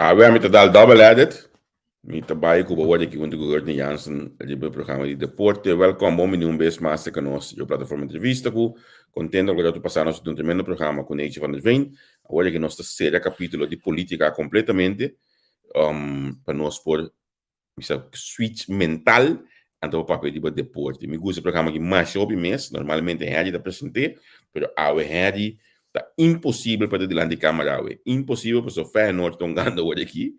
We hebben het al double edit. Met de baie kuba wadi ki kundi Gordon Jansen di programma di deporte. Welkom, bom minuum bes master kanos yo plataforma entrevista ku. Contento que tu passamos de um tremendo programa com Neide van der Veen. Agora que nós terceira capítulo de política completamente para nós por switch mental então o papel de deporte. Me gusta o programa que mais soube mês, normalmente é de apresentar, mas a é tá impossível para diante de câmera, impossível para sofrer norte tongando hoje aqui.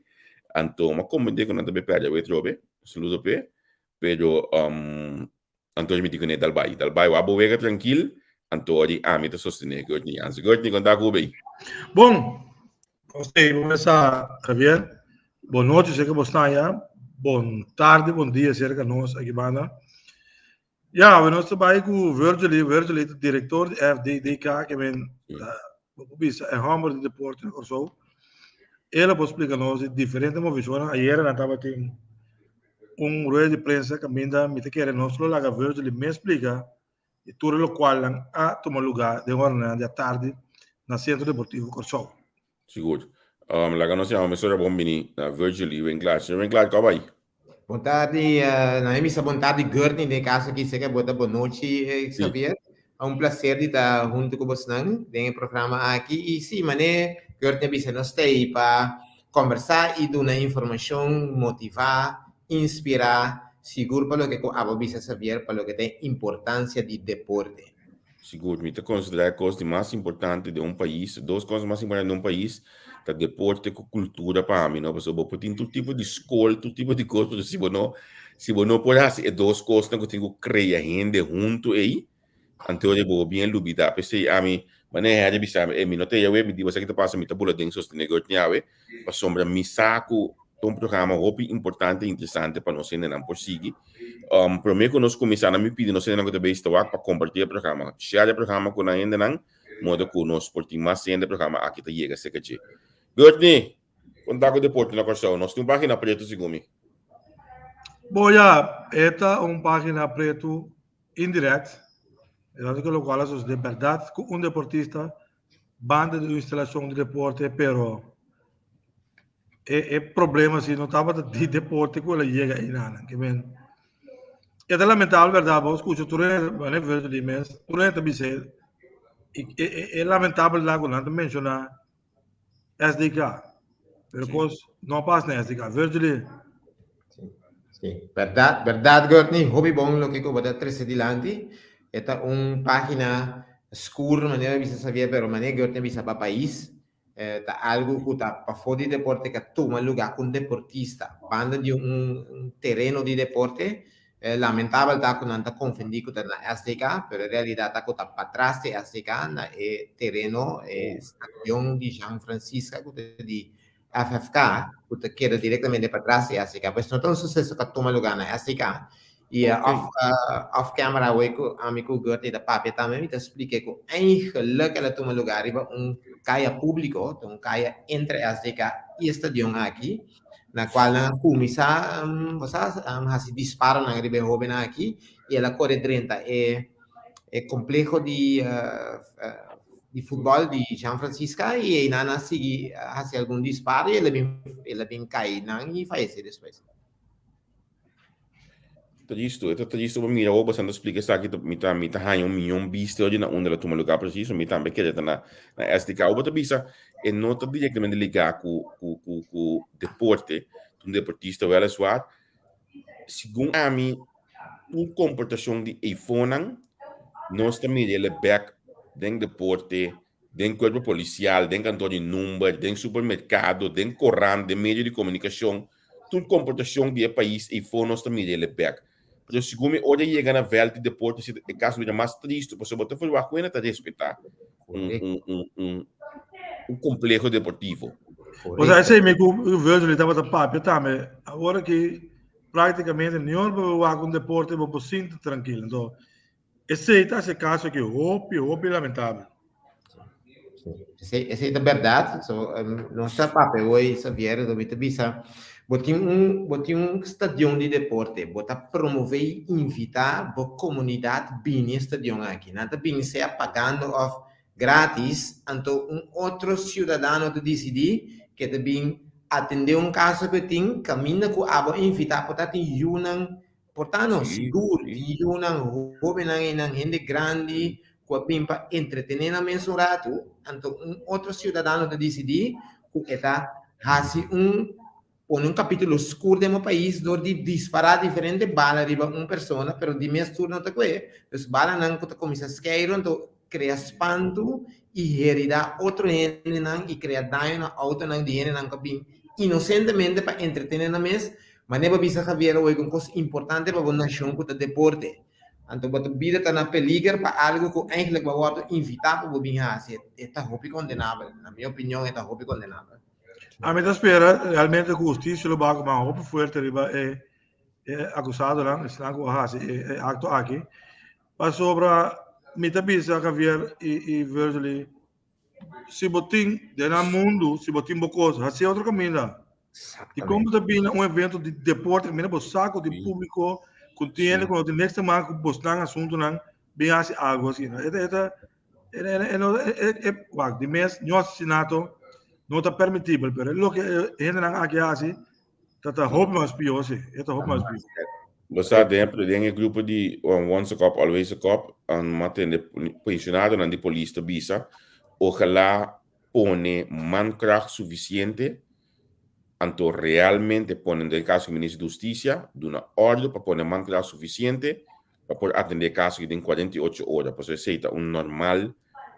Então, mas como digo, não deve perder o trobe, saludo pe, pero então me digo né dalbai o abo vega tranquilo, então ali a meta sostener que hoje antes, hoje contar com bem. Bom, ok, vamos começar, Javier. Boa noite, sei que você está aí. Boa tarde, bom dia, cerca nós aqui banda. Ja, we nós trabalhamos com Virgil, diretor de FDDK, que vem é Hammer de deporte ou so. Ele pode explicar nós diferente movições. Ayer ela estava tendo rueda de prensa que me quer nós lá que Virgil me explica e tudo o qual a tomar lugar de hora da tarde no Centro Deportivo Corsol. Seguro. La conosciamo, professore Bombini, Virgil Winkler. Winkler, come vai? Boa tarde, na emissão boa tarde, Gurney, de casa aqui, sei que boa noite, Xavier. É um prazer de estar junto com você no programa aqui. E sim, mané, Gurney, você nos tem para conversar e dar uma informação, motivar, inspirar, seguro para o que a você Xavier, para o que tem importância de deporte. Seguro, me te considerar a coisa mais importante de um país, duas coisas mais importantes de um país, que deporte com cultura para mim, não? Porque você tem todo tipo de escola, todo tipo de coisa, se você não pode fazer duas coisas, que tem que criar gente junto aí, então eu vou bem lubitar, porque a mim, mas é de bisa, me não tem eu me digo, você que passa me tabula dentro dos negócios, né? Para sombra me saco um programa muito importante e interessante para nós ainda não conseguir. Para mim, quando nós começamos a me pedir, nós ainda não temos para compartilhar o programa. Share o programa com ainda não, modo que nós por mais ainda o programa aqui chega a ser que Gordni, contar com o deporte na Corsol, nós temos página preta segundo. Bom, já, esta é uma página preta indireta, que lo qual é de verdade que deportista banda de instalação de deporte, pero é problema se não estava de deporte que ela chega aí nada, que bem. É lamentável, verdade, vou escutar tudo, né, verdade, mas tudo é também ser é lamentável lá quando menciona SDK, porque não passa na SDK, verdade. Sim, verdade, Gurney, hobby bom lo que eu vou dar três adiante. Esta uma página escura, maneira bisa saber, pero maneira Gurney bisa para país. Tá algo que tá para fora de deporte que toma lugar com deportista, banda de terreno de deporte. Lamentável tá que não está confundido com a SDK, pero em realidade tá que tá para trás de SDK na terreno estação de São Francisco de FFK, que queda diretamente para trás de SDK. Pois não é um sucesso que toma lugar na SDK. E off-camera, o amigo Gurte da Papia também me explica que eigenlijk ela toma lugar em caia público, então caia entre a SDK e estadião aqui, na qual a comissa se dispara na ribe jovem aqui, e ela corre 30 é complexo de futebol de São Francisco, e nana se faz algum disparo, e ela vem cair e falece depois. Tudo isso, me eu bastante explicar isso aqui, me tá há milhão visto hoje na onde ela toma lugar preciso, me também quer na SDK, o bota bisa e não tá diretamente ligado com deporte, deportista ou ela suar, segundo a mim, comportação de iPhone, nós também ele back dentro deporte, dentro corpo policial, dentro cantor de número, dentro supermercado, dentro corrente, dentro meio de comunicação, tudo comportação de país iPhone nós também ele back. Pero segundo hoje chega na velha de deporte, se é caso de mais triste, você botar foi uma coisa para respeitar complexo deportivo. Ou seja, esse amigo o Virgil estava da Papia também, agora que praticamente nenhum vai com deporte vou sinto tranquilo, então esse caso aqui, óbvio lamentável. Essa é a verdade, nossa papel hoje, Xavier, do Vitabisa, botar estadião de deporte, botar promover e invitar a comunidade bem estadião aqui, nada bem ser pagando grátis, então outro cidadão de decidir que também atender um caso que tem caminho com a invitar para ter yunang portanto Sí, seguro sí. yunang jovem nang gente grande com a pimpa entretener na mensurato então outro cidadão de decidir que está hasi pone un capitolo scuro del paese dove di disparare differenti bala arriva una persona però di me turno da que dus bala nan ko comincia a scairo to crea spanto e herida otro ene nan e crea daño na auto nan di ene nan capin inocentemente para entretener na mes ma ne bisa Javier hoy con cosas importantes para una nación que deporte anto bota vida está na peligro para algo que eigenlijk va a invitar para vir a hacer esta hobby condenable na minha opinião esta hobby condenable. A mí te espera realmente justicia lo va a comer un fuerte arriba acusado lá, estão com acto aqui. Mas sobre me te bisa Javier e Virgil, se botin de na mundo, se botin bocos, assim outro caminho. E como também um evento de deporte, que me dá saco de público, contiene quando tem neste mar que postam assunto não, bem assim algo assim. De mês, no assassinato não está permitido, mas o que gente não aqui assim, tá roupa mais pior, sim, tá roupa mais pior. Basta dentro de um grupo de once a cop, always a cop, matende pensionado na de polícia bisa, ojalá pone mankracht suficiente, anto realmente ponen del caso del ministro de Justicia, de una orden para poner mankracht suficiente para poder atender caso que den 48 horas, pues se está un normal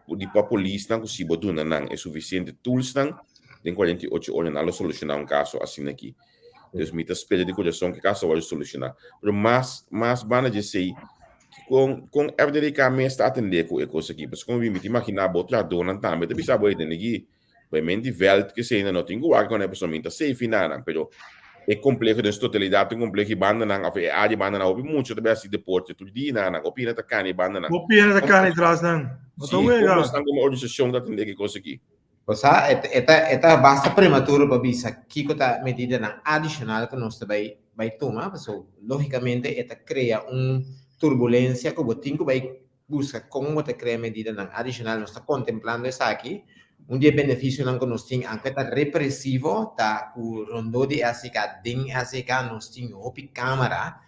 di pa police nang si boduna nang é suficiente tools nang den 48 horas nalo solucionar um caso assim aqui. Deus me tá espelho de coração que caso vai solucionar. Pero mais bana de sei com FDDK me está atender com coisa aqui, mas como me imaginar botar dona também, te bisa boa de aqui, obviamente veld que sei não tem guarda com a pessoa minta sei final, pero é complexo de totalidade, é complexo e banda nang af a de banda na obi muito também assim deporte tudo dia nang opina tá cani banda nang. Opina tá cani atrás nang. Sim, como estão como organização da atender que coisa aqui. O sea, esta basta prematuro para bisa que está medida na adicional que nós vai tomar, so logicamente esta crea turbulência que o tinco vai buscar como te crea medida na adicional nós está contemplando essa aqui dia benefício não que nós tem anche tá repressivo tá o rondo de ASK ding ASK nós tem opi câmara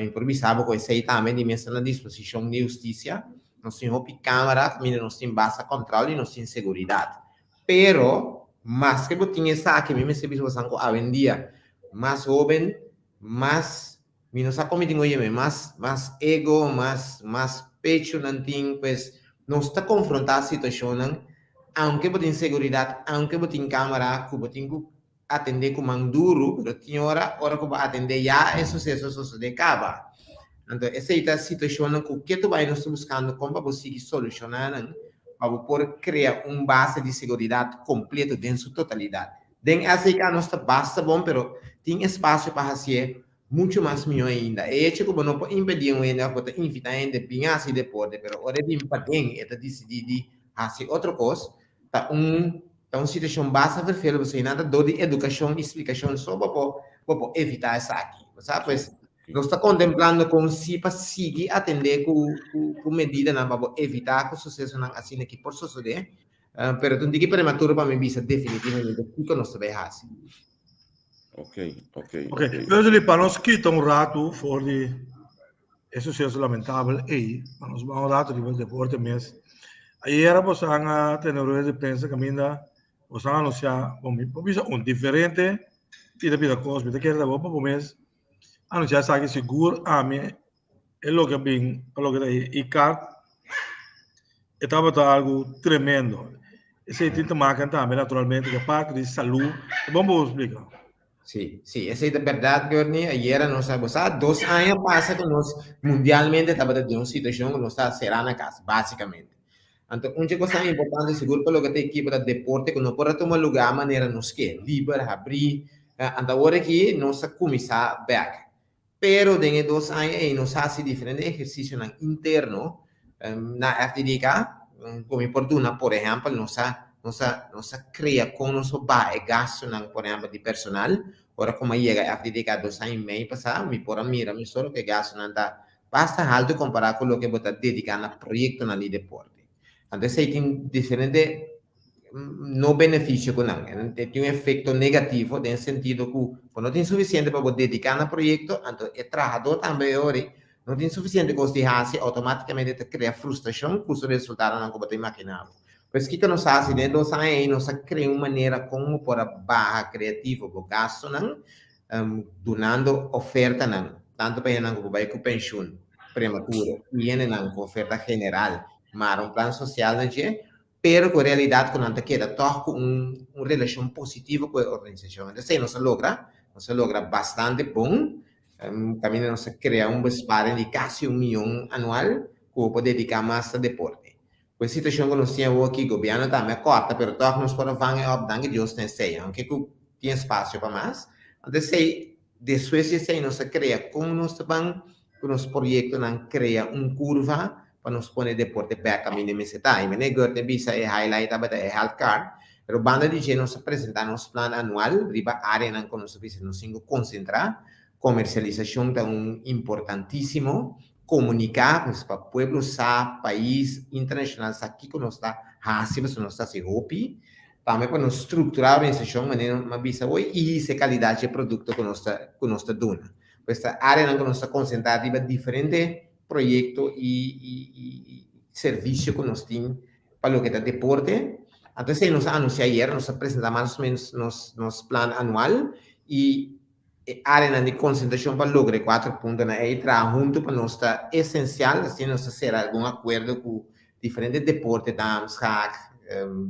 improvisado com esse também de mesa na disposição de justiça nós tem opi câmara mira nós tem basta controle e nós tem segurança pero más que botín esa que me se visto sanco a vendía más joven más menos a comitin oye más ego más pecho nanting pues no está confrontada situación aunque botín seguridad aunque botín cámara que botín atender con man duro pero tiene hora que va atender ya eso de caba entonces esa situación que tú vas buscando como para conseguir solucionar para poder criar base de seguridade completo dentro sua totalidade. Dentro essa que não está basta bom, pero tem espaço para fazer muito mais melhor ainda. E é como não pode impedir ainda para invitar ainda bem assim deporte, pero hora de impedir é decidir de fazer outra coisa. Tá uma situação basta perfeita você nada dor de educação e explicação só para evitar essa aqui, sabe? Pois nós está contemplando com si para seguir atender com medida para evitar que o sucesso não assim aqui por suceder, pero tu diga prematuro para me visa definitivamente o que nós vai fazer. Ok. Então, para nós quitar rato for de esse sucesso lamentável aí, para nós vamos rato de deporte mesmo. Aí era você a ter uma de prensa caminha, você anunciar, bom, diferente e da vida coisa, que era bom para mês. Anunciar que seguro a mim é lo que bem lo que daí e car estava algo tremendo esse tinta marca também naturalmente que parte de saúde vamos explicar sí essa é a verdade Gurney ayer nós sabemos 2 anos passa que nós mundialmente estava de uma situação que nós está cerrando a casa basicamente então uma coisa importante seguro para o que tem equipe de deporte que não pode tomar lugar de maneira nos que livre abrir então agora aqui nós começar back pero dentro de 2 anos aí nós fazemos diferentes exercícios interno na FDDK como fortuna por exemplo nós cria com nosso gasto por exemplo de personal ora como chega a FDDK 2 anos e meio passado me por mira me só que gasto não está basta alto comparado com o que você dedicar no projeto na de deporte então aí tem diferentes no benefício com não. Tem um efeito negativo, no sentido que não tem suficiente para dedicar no projeto, então o trabalhador também ora, não tem suficiente consideração, automaticamente cria frustração, cujo resultado não como tem imaginado. Pois que nós fazemos, né, nós criamos uma maneira como para barra criativa, o gasto não, donando oferta não, tanto para não como para pensão prematura, e não oferta general, mas um plano social não é. Pero com a realidade, quando a gente quer tocar uma relação positiva com a organização. Então, se nós logra bastante bom, também nós cria disparo de quase 1 milhão anual, que pode dedicar mais a deporte. Com a situação que nós temos aqui, o governo também corta, pero todos nós podemos fazer o que Deus tem sei, aunque tem espaço para mais. Então, se depois de nós cria, como nós vamos, com nosso projeto, nós cria curva, para nos pôr deporte back a mim nesse time. E negócio bisa highlight abada health card. Pero banda de gente nos apresentar nosso plano anual, riba área não que nós bisa nos concentrar, comercialização é importantíssimo, comunicar para o povo, país internacional, aqui que nós está, assim se nós está se hopi, também para nos estruturar a organização, maneira uma bisa hoje e se qualidade de produto que nós está dando. Esta área não que nós está concentrar riba diferente projeto e serviço que nós temos para o que é deporte. Então, se nós anunciamos ayer, nós apresentamos mais ou menos nosso plano anual e a área de concentração para lograr 4 pontos na EITRA, junto para nós está essencial, assim, nós fazer algum acordo com diferentes deportes, dams, hack,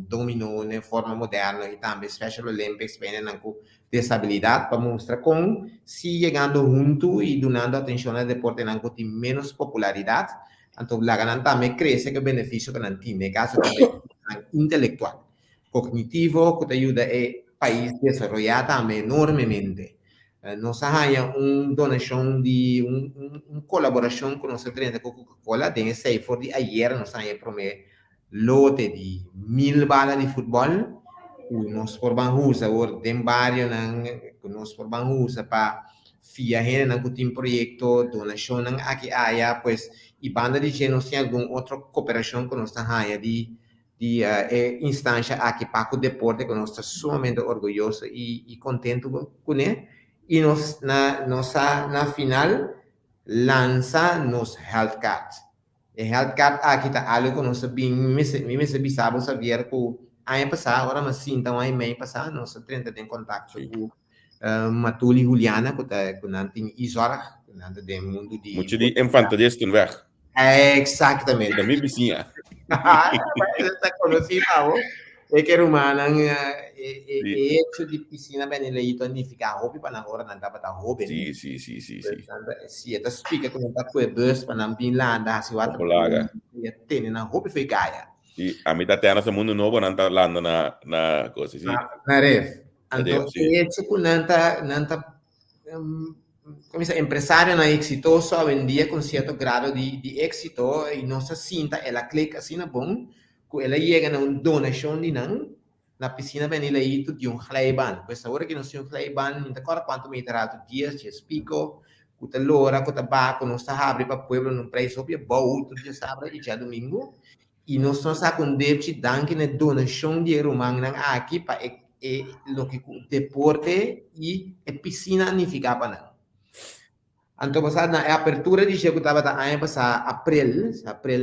dominó, de forma moderna e também Special Olympics, para estabilidade para mostrar como se chegando junto e dando atenção ao deporte não tem menos popularidade, então lá ganhando também cresce que o benefício que não tem, caso intelectual, cognitivo, que te ajuda o país a desenvolver também enormemente. Nós temos uma donação de uma colaboração com nossa cliente Coca-Cola, tem esse for de ayer nós temos prometer lote de 1000 balas de futebol. Nós podemos usar o barrio, nós podemos usar para fiar na que tem projeto, donação aqui há, pues, e banda de gente nós tem alguma outra cooperação que nós temos de instância aqui para o deporte, que nós estamos sumamente orgulhosos e contentos com ele. E nós, na final, lança nos health cards. O health card aqui está algo que nós sabemos, saber que ano passado, agora mas sim, então ano passado, nós temos em contato com Matuli Juliana, que não tem Isora, que não tem mundo de... Moet je die infanterist toen weg? Exatamente. Da minha vizinha. Está conhecido, é que humana, hecho de piscina bem eleito, unificar hobby para na hora não dá para hobby. Sim. Se até explica como está com o bus para não vir lá andar se o outro tem na hobby foi gaia. E a mitad terra se mundo novo não está lá na coisa assim. Na ref. Então, hecho com nanta como se empresário na exitoso vendia com certo grado de êxito e nossa cinta ela clica assim na bom, que ela chega na donação de não na piscina bem eleito de glijbaan. Pois agora que nós temos glijbaan, não sei quanto meter alto dias, dias pico, que lora, que baco, nós abre para o povo no preço, obvio, bom, tudo já sabe, e já domingo, e nós estamos com débito, danke na donação de romano aqui para o que deporte e a piscina não fica para não. Então, passado na abertura de chego estava ano passado abril,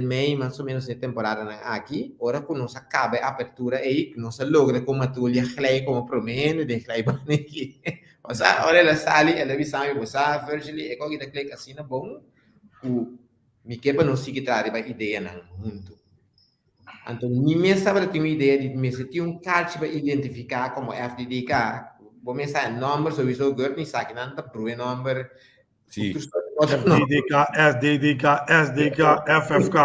maio, mais ou menos na temporada aqui. Ora que nós acaba a abertura aí, que nós logra como a tulha clay como promene de clay aqui. Mas ora ela sale, ela visame você, virtually é que clay assim na bom. O me quepa não se quitar a ideia não junto. Então, ninguém sabe ter uma ideia de me se tinha card para identificar como FDDK. Vou pensar em número, sowieso gehört nicht sagen, não tá pro número. Sim. SDDK, FFK,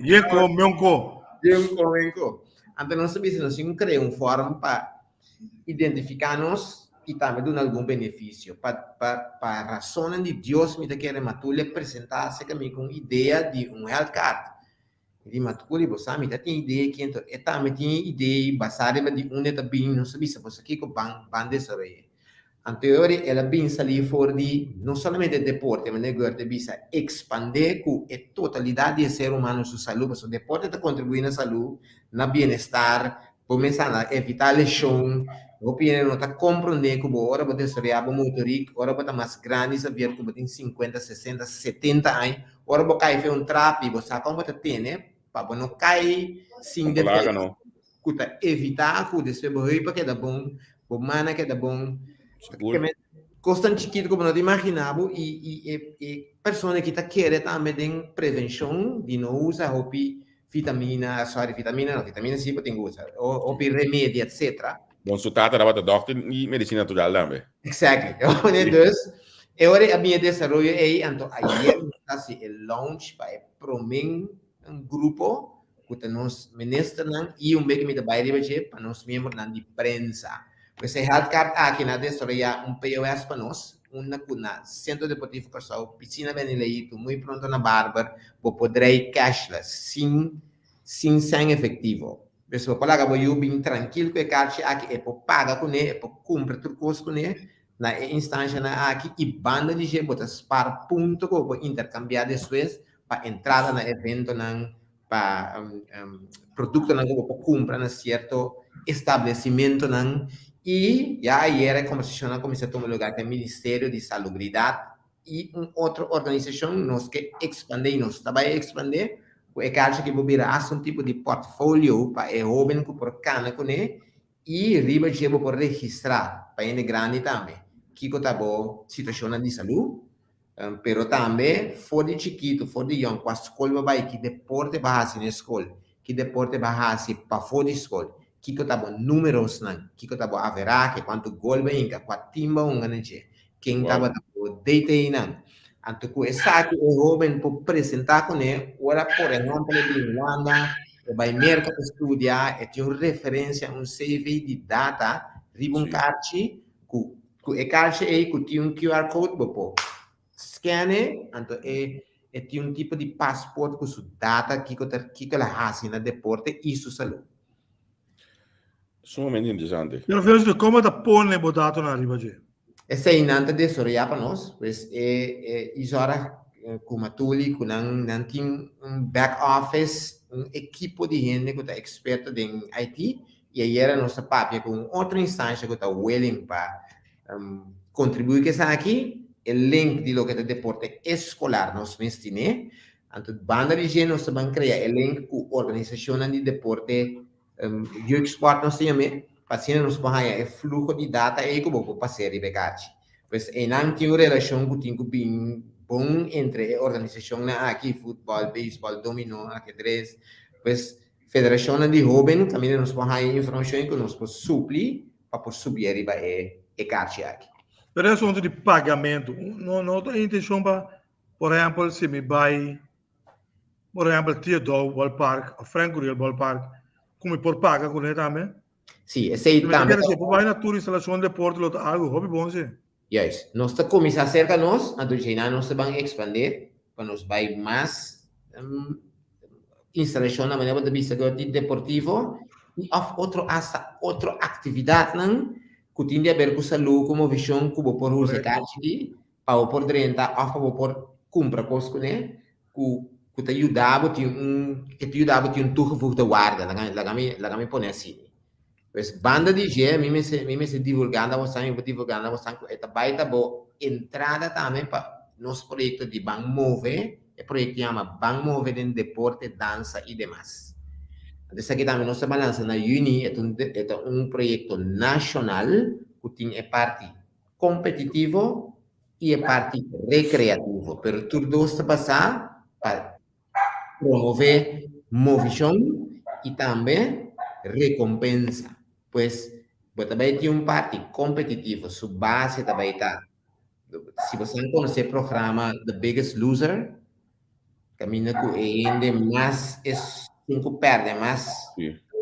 Yeco. Então, nós sabemos que nós criamos uma forma para identificar-nos e também dar algum benefício. Para a razão de Deus, me quer matulha apresentar-se com ideia de health card. E matulha, você me tem ideia que então, também tem ideia baseada em onde está bem, não sabia se você aqui com banda sobre. Anteriori ela pensa ali for de não somente deporte, mas negócio bisa expandir com a totalidade do ser humano sua saúde, porque o deporte está contribuindo na saúde, na bem-estar, começar a evitar lesão, o pieno não está compreendendo que agora você seria motorico, agora você mais grande, saber que você tem 50, 60, 70 anos, agora você cai um trapo, você sabe como você tem, né? Para você não cair sem Plaga, defesa, não. que evitar que você vai que é bom, o mana que é bom, Seguro. Costan chiquito como não imaginava e pessoa que está querendo também tem prevenção de não usar vitamina, vitamina C tem que usar, ou remédio, etc. Bom, su tata era dokter e medicina natural também. Exactly. Então, agora a minha desenvolvimento é, então, ayer nós o launch para promen grupo que nós ministros e pouco me trabalho para nós membros de prensa. Pues health card aqui na desarrollar POS para nós, uma centro deportivo Corsal, piscina Beneleito, muito pronto na Barber, vou poder cashless, sem efetivo. Pessoal, colega, vou bem tranquilo com a caixa aqui, é para pagar com ele, é para comprar tudo coisa com ele, na instância na aqui, e banda de gente, botar para ponto, para intercambiar depois, para entrada no evento, para produto, para comprar na certo estabelecimento, e já ayer a conversação começou a tomar lugar com o Ministério de Salubridade e outra organização nós que expandir, nós também expandir, o que acha que vou virar um tipo de portfólio para o jovem que por cana com ele e riba de por registrar para ele grande também. Que tá boa situação de saúde, pero também for de chiquito, for de young, com a escola vai que deporte base na escola, que deporte base para fora de escola. Kiko tabo números nan, kiko tabo averá que quanto gol vai inca, quanto timba nje, quem tabo tabo deite nan. Anto ku esaki o jovem por apresentar com ele, ora por exemplo de Irlanda, vai merca estudar, e tem referência CV de data, ribun carchi, ku e carchi e ku tem QR code bopo. Scanne, anto e tem tipo de passaporte com sua data, kiko la hasi na deporte e sua saúde. Sumamente interessante. Pero vejo como da pone botato na riba je. Essa é inanta de Soraya para nós, pois isora como tuli com um back office, equipo de gente que está experto em IT e aí era nossa papia com outra instância que está willing para contribuir que está aqui, o link de lo que é deporte escolar nós mesmo, então banda de gente nós vamos criar o link com organização de deporte Youth Sport nós temos paciente nos bahaya é fluxo de data e como para passar de begate. Pois não tem relação que tem bem bom entre a organização na aqui futebol, beisebol, dominó, ajedrez. Pois federação de jovem também nos bahaya informação que nos pode suplir para subir riba e carte aqui. Pero é assunto de pagamento. Não tem intenção para, por exemplo, se me vai, por exemplo, Theodore Ballpark, o Frank Guriel Ballpark, como por paga com ele também? Sim, esse aí também. Se vai na tua instalação de deporte, algo hobby bom, sim. Yes, nós está começando cerca nós, a do China nós vamos expandir, para nos vai mais instalação na maneira de vista de deportivo e outra atividade não que tem a ver com saúde, como visão, como por usar cartão, para por dentro, para por comprar coisas né, que te ajudava, que te ajudava tem tudo de guarda, lá kami põe assim. Pues banda de gente, me se divulgando, você esta baita boa entrada também para nosso projeto de Banco Move, o projeto chama Banco Move de Deporte, Dança e demais. Então aqui também nossa balança na Uni é projeto nacional que tem a parte competitivo e a parte recreativo, pero tudo está passar para promover movição e também recompensa. Pues, também tem parte competitivo, sua base também está. Se você não conhece o programa The Biggest Loser, caminha com ele, mas é 5 perde, mas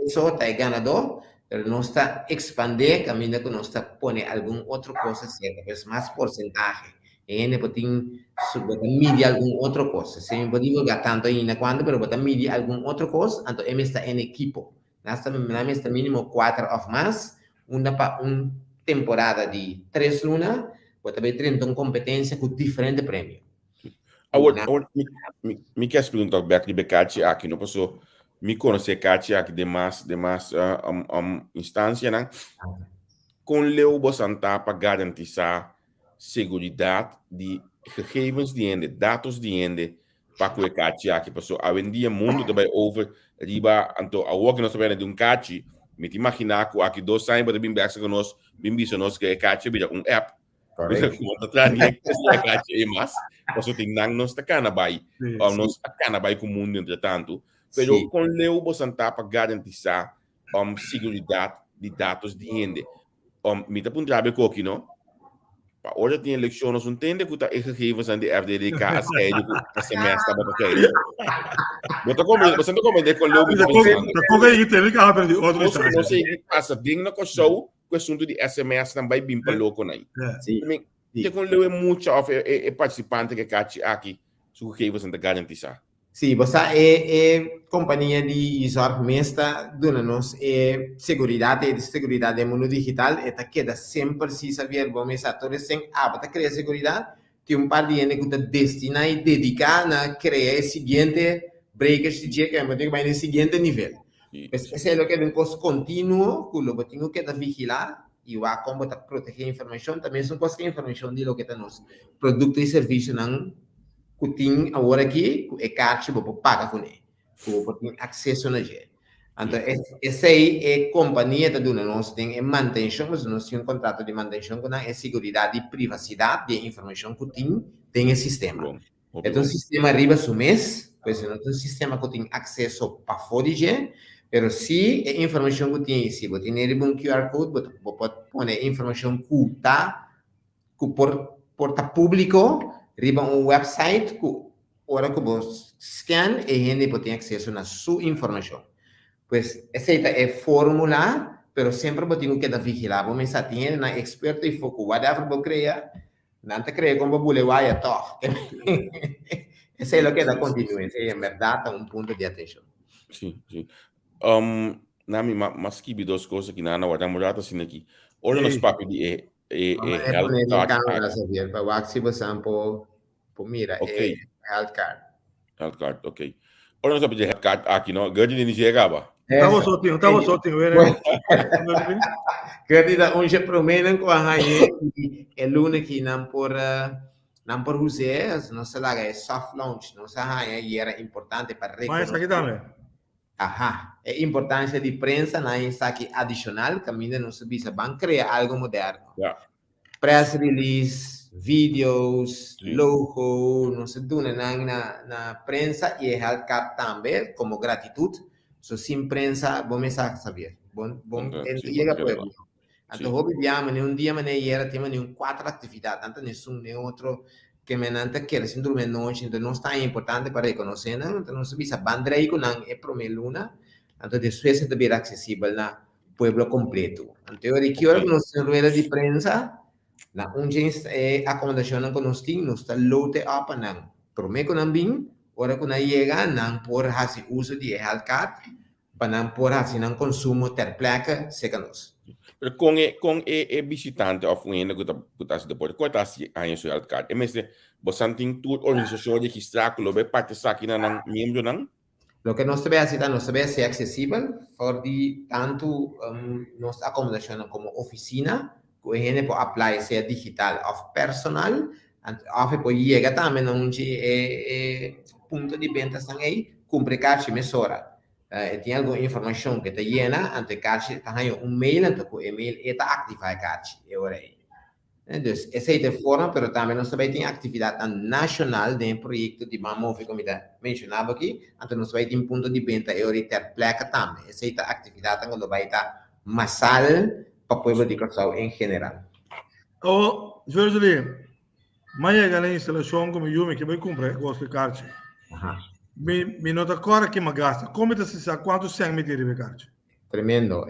só está ganador, mas não está expandir, caminha com não está pondo alguma outra coisa certa, mas mais porcentagem. Ele pode medir alguma outra coisa. Se não pode divulgar tanto ainda quando, mas pode medir alguma outra coisa, então ele está em equipo. Nós está mínimo 4 ou mais, temporada de 3 lunas, você vai ter uma competência com diferente prêmio. Agora, me quer perguntar back de Becati aqui, não posso me conhecer Cati aqui de mais instância, né? Com Leo Bosanta para garantizar segurança de gegevens de ende, dados de ende, para que o Cati aqui, pessoal, a vendia mundo também over, riba, então, a work nós também de um Cati, me te imaginar que aqui 2 anos para bem bem com nós, bem visto nós que é Cati, vira app, Correto. Conta atrás, nem que se é Cati, mas, você tem nang nós tá cana vai, nós tá cana vai com o mundo entretanto, pero com Leo Bosanta para garantizar segurança de dados de ende. Me tá puntabe com aqui, não? Para hoje tem eleição, nós não entende que é gegevens aan de FDDK as sério que semestre para querer. Você não comenta com Leo Bosanta. Da coisa aí teve que haver de outro Você não sei que passa ding na show, o assunto de SMS também bem para louco aí. Sim. Tem com Leo é muito é participante que cati aqui, so gegevens aan de garantizar. Sim, você é companhia de zorg mesta dona-nos segurança de mundo digital e tá queda sempre se saber bom mesa todos sem para criar segurança tem par de gente que está destinado e dedicado a criar o seguinte breakage de que vai no seguinte nível. Esse é o que é um curso contínuo que lo tenho que vigilar e o como tá proteger a informação também são coisas que informação de lo que tá nos produto e serviço não que tem agora aqui é caixa para pagar com ele, para ter acesso na gente. Então, essa aí é companhia da dona nós tem manutenção, mas nós temos um contrato de manutenção com a segurança e privacidade de informação que tem esse sistema. Então, o sistema arriba no mês, pois não tem um sistema que tem acesso para fora de gente, mas se a informação que tem, se você tem um QR Code, você pode pôr informação que está porta público, riba um website que ora que você scan e gente pode ter acesso na sua informação. Pois essa é fórmula, pero sempre você tem que vigilar. Você está tendo na experto e foco, whatever você cria, não te cria como você vai a tocar. Essa é o que dá continua, essa é verdade um ponto de atenção. Sim. Nami mas que duas coisas que nana guardamos já assim aqui. Olha nos papos de health card. Para o Axibo Sampo, mira, health card. Ok. Olha nos papos de health card aqui, não? Gadi de Nigeriaba. Estava soltinho. Gadi da onde promenem com a rainha é luna que não por usar, não se lá é soft launch, não se rainha e era importante para reconhecer. Mas aqui também. É importância de prensa na aqui adicional, que ainda não se visa, vão criar algo moderno. Press release, vídeos, logo, não se duna na prensa e health card também, como gratitude. So, sem prensa, vamos saber. Bom, chega para ele. Então, hobby um dia, era tema de 4 atividades, tanto nem outro, que me nanta quer síndrome noite, então não está importante para reconhecer, então não se visa bandera aí com é primeira luna, então depois se deve acessível na pueblo completo. Então, que hora que nós temos rueda de prensa, na onde acomodação que nós temos, nós está lote up não, promete com não bem, hora que nós chega, não por fazer uso de health card, para não por fazer não consumo ter placa, secanos. Com visitante of een que está depois qual está aí seu health card. Mas você tem tudo organização registrada que lo vai participar aqui na membro não? Lo que nós também ser acessível for de tanto nossa acomodação como oficina, que a gente pode apply seja digital ou personal, ou pode chegar também onde ponto de venda estão aí, cumpre caixa mesora. Tem alguma informação que está llena, ante caixa está aí mail, ante o e-mail está ativado caixa, é hora aí. Então, essa é a forma, mas também nós também tem atividade nacional de projeto de Mamove, como eu mencionava aqui, então nós também tem ponto de venda e hora ter placa também. Essa é a atividade que vai estar massal para o povo de Corsau em geral. Jorge, mas é a instalação como eu me que vai cumprir com o caixa. Me nota agora que me gasta. Como você sabe quantos 100 me tira de caixa? Tremendo.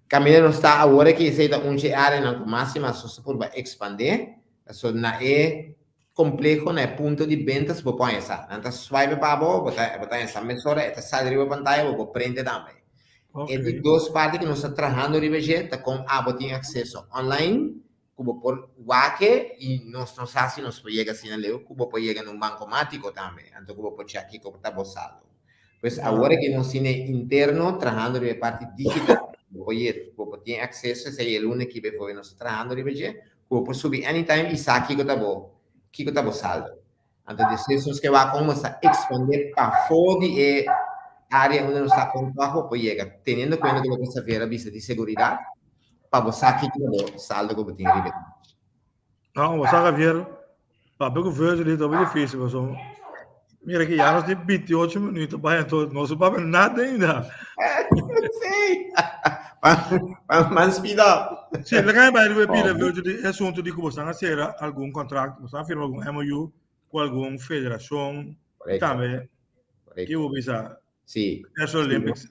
Caminho não está agora que seja onde área na máxima só por expandir, só na complexo na ponto de vendas para põe essa. Então swipe para botar essa mesura, essa sair da pantalla para prender também. E de duas partes que nós estamos trabalhando de tá com tem acesso online, como por Wake, e nós não sabemos se nós podemos chegar assim, como pode chegar num banco mático também, então como pode chegar aqui como está bolsado. Pois agora que nós temos interno, trabalhando de parte digital, como tem acesso, se é o único que foi nós trabalhando de como pode subir anytime e sabe que está bolsado. Então, decisões que vai começar a expandir para fora e área onde nós está com trabalho, pode chegar, tendo em conta que você vê a vista de segurança, para você aqui que o saldo que tem ali. Não, você Javier, para o verde ali está muito difícil, mas mira que já nós temos 28 minutos, então não se pode nada ainda. Sei. Mas speed up. Sim, legal, mas ele vai verde de assunto de que você está a algum contrato, você está firmando algum MOU com alguma federação, também, que o visa. Sim. Special Olympics.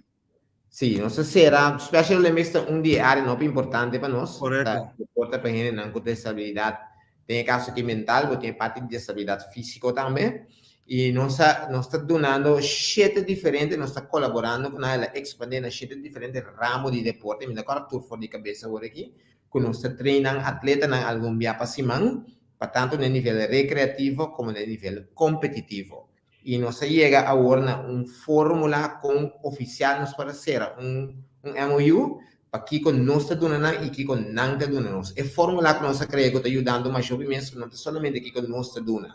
Sim, não sei se será Special Olympics de área não importante para nós. Correto. Importa para a gente não ter estabilidade. Tem caso aqui mental, tem parte de estabilidade física também. E nós estamos dando 7 diferentes, nós estamos colaborando com ela, expandindo 7 diferentes ramos de deporte. Me dá agora turfo de cabeça agora aqui. Que nós estamos treinando atletas em algum dia para cima, tanto no nível recreativo como no nível competitivo. E nós chega agora uma fórmula com oficial para ser um MOU para que com nós está dando e que com não está dando. É fórmula que nós criamos que está ajudando mais jovens, não somente que com nós está dando,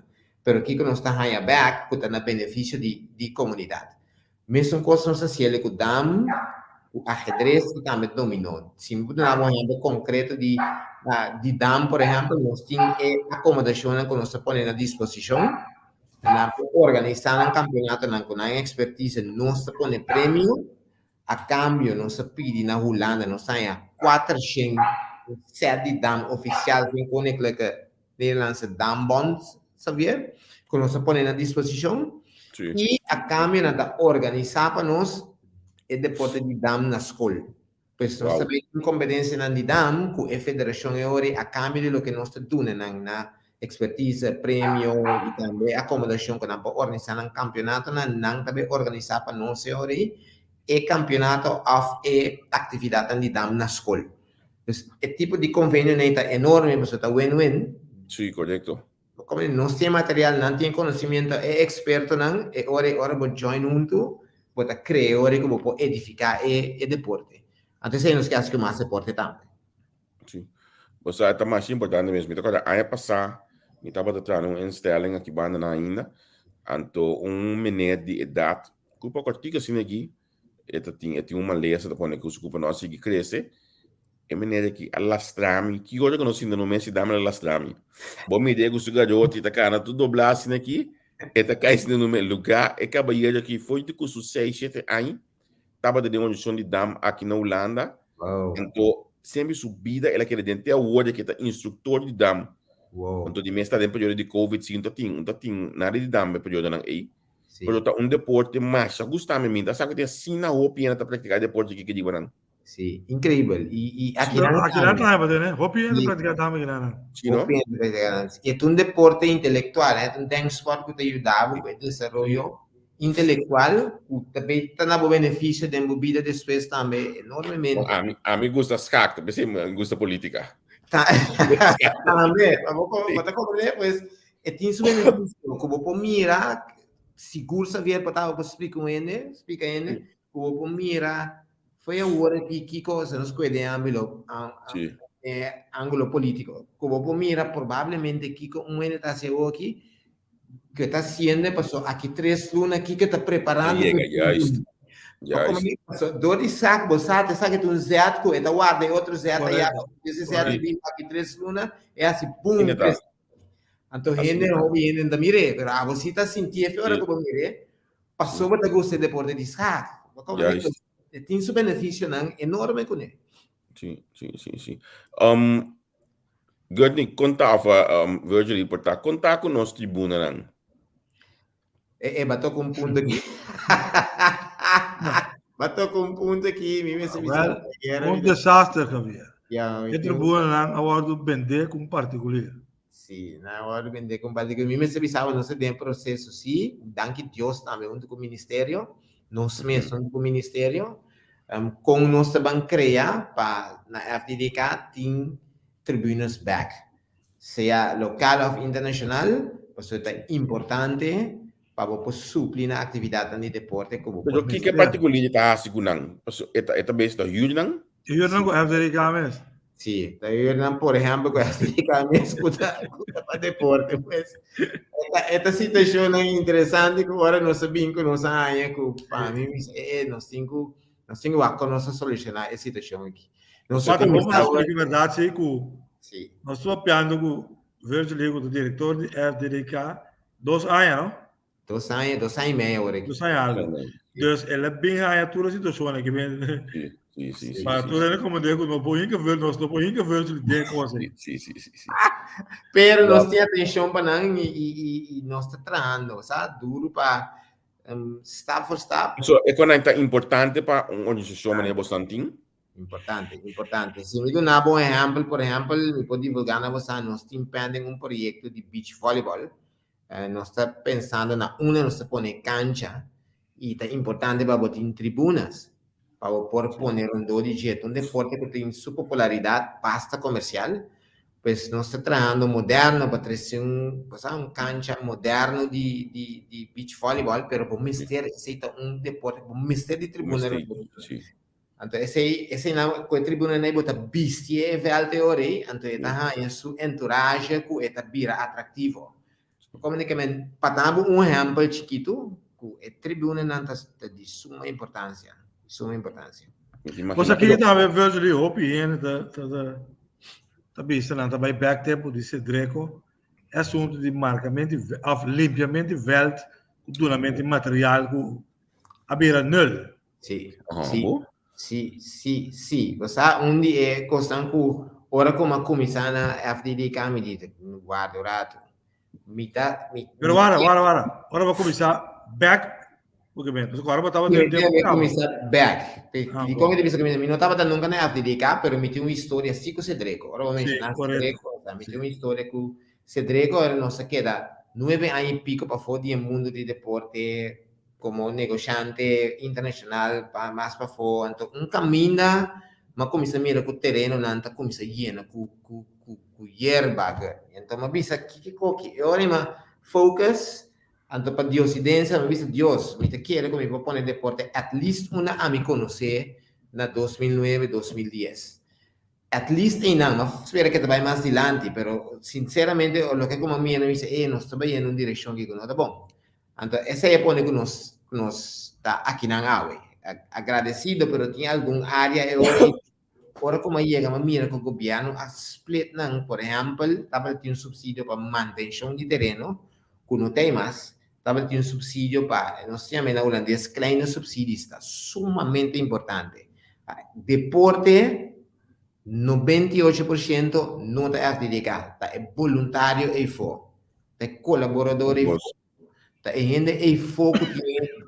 mas que com nós está high back, que está no benefício de comunidade. Mesmo coisa nós fazemos com dam, o ajedrez e também dominó. Se nós damos um exemplo concreto de dam, por exemplo, nós temos acomodação que nós ponemos à disposição. Organizando un campeonato con una expertise nostra con il premio a cambio non sapete na Holanda non sai 407 dam ufficiali con il Nederlandse dambond saber che non si pone a disposizione e a cambio da organizzare nos e deporte di dam na scuola. Questo wow. Sapete in competenza di dam con la federazione ore a cambio di lo che nostro dune na expertise, premio e também acomodação que nós organizamos um campeonato, nós também organizamos para nós e campeonato e atividade de dam na escola. Então, esse tipo de convênio é enorme, mas é win-win. Sim, correto. Como nós temos material, não tem conhecimento, é experto, não, e ora vou join junto, vou criar, ora que vou edificar e deporte. Então, aí nós queremos que mais deporte também. Sim. Você é mais importante mesmo. Então, cada ano passar eu estava tratando uma instelling aqui na ainda, então menino de idade, culpa cortica assim aqui, tinha uma lesa da pone que os culpa nós que cresce, e menino aqui alastrami, que hoje que nós ainda não me se dá mais alastrami. Bom me digo se garoto tá cara tudo doblar assim aqui, e tá cai no meu lugar, e acaba ir aqui foi de curso 6, 7 anos, tava de demonstração de dam aqui na Holanda, então sempre subida ela quer dentro a hora que tá instrutor de dam. Wow. Então, de mês está em período de Covid, sim, não tem nada de dama período não aí. Pero tá deporte mais, gusta me minta, sabe que tem assim na roupa para praticar deporte que digo não. Sim, incrível. E aqui não tá, né? Roupa para praticar também não. Sim, não. É um deporte intelectual, é um esporte que te ajudava com o desenvolvimento intelectual, também está na benefício da vida depois também enormemente. A mim gusta skak, também me gusta política. Também, para compreender, pues, tem su benefício, como por mira, seguro sabia para explicar ele, como por mira, foi a hora que coisa nos cuide ângulo político, como por mira, provavelmente que um ele está sendo aqui, que está sendo, passou aqui 3 lunas aqui que está preparando. Dor de saco, você sabe que um zeatco é da guarda e outro zeata e esse zeata vem aqui 3 lunas é assim, pum. Então, ele ainda mire, a você está sentindo, agora que eu mire, passou para gostar de deporte de saco. Tem seu benefício enorme com ele. Sim. Gordon, contava, Virgil, para contar com nós tribuna, não? Bato com um ponto aqui. Bato com um ponto aqui. Um desastre, Javier. E tribuna a hora de vender com particular. Sim, na hora de vender com particular. Me pensava, não sei, tem processo, sim. Danke Deus também, junto com o Ministério. Nós mesmos, junto com o Ministério. com nossa bancreia para na FDDK tem tribunas back, seja local ou internacional, isso é importante para você suplir na atividade de deporte como Pero que particular está asegurando? Esta vez está huge não? Eu não vou fazer isso. Sí, por ejemplo, que explica a escuta para deporte, pues. Esta situação é interessante que agora nós sabemos que nós aí que para mim nós temos a nossa solucionar essa situação aqui. Nós Só que vamos começar de verdade sei que sim. nós estou piando com o Virgil, o diretor de FDDK, 2 anos. 2 anos e meio agora aqui. 2 anos. Então, ele é bem aí toda a situação aqui bem. Sim. Para tudo é como digo, não pode que ver, nós não pode que ver de coisa. Sim. Pero nós temos atenção para não e nós está trabalhando, sabe? Duro para step for step. So, é importante para uma organização maneira bastante. Importante. Se me dá um bom exemplo, por exemplo, me pode divulgar na você, nós estamos pendendo um projeto de beach volleyball. Nós estamos pensando na nós estamos pondo cancha e é importante para botar em tribunas, para poder poner um deporte que tem sua popularidade, pasta comercial, pues nós estamos trabalhando moderno para trazer cancha moderno de beach volleyball, pero para mister aceita deporte, para mister de tribuna. Então, esse não a tribuna não bota bestie velte ore, então está em sua entourage que está vira atrativo. Como que men patabo exemplo chiquito, que a tribuna não está de suma importância. Você aqui também vejo ali opinião tá visto não, também back tempo de Cedreco, assunto de marcamento of limpiamento veld, duramente material que abira null. Sì. Você onde é questão que ora como a comissão na FDDK me diz, guarda o rato. Pero agora vai começar back, porque bem, agora estava dentro de começar back. E como eu disse que eu não estava nunca na FDDK, pero me tinha uma história assim com o Cedreco. Agora vou mencionar Cedreco, me tinha uma história com Cedreco, não se queda 9 anos e pico para fora do mundo de deporte como negociante internacional, mais para fora. Então, caminho, mas começa a mirar com o terreno, não começa a llenar com hierba. Então, mas bisa que ora mas focus, então para Deus idência, mas bisa Deus, me te quer como eu pôr deporte at least uma a me conhecer na 2009, 2010. At least não, mas espero que vai mais adiante, pero sinceramente o que como a mim me dice, nós estamos indo em uma direção que não está bom. Então, essa é a ponto que nós está aqui na água. Agradecido, pero tinha alguma área agora como chega a mira com o governo a split não, por exemplo, estava tendo subsídio para manutenção de terreno, que não tem mais, estava tendo subsídio para, nós chamamos na holandês, kleine subsídios, está sumamente importante. Deporte, 98% não está FDDK, é voluntário e for, é colaborador e for. E gente é foco de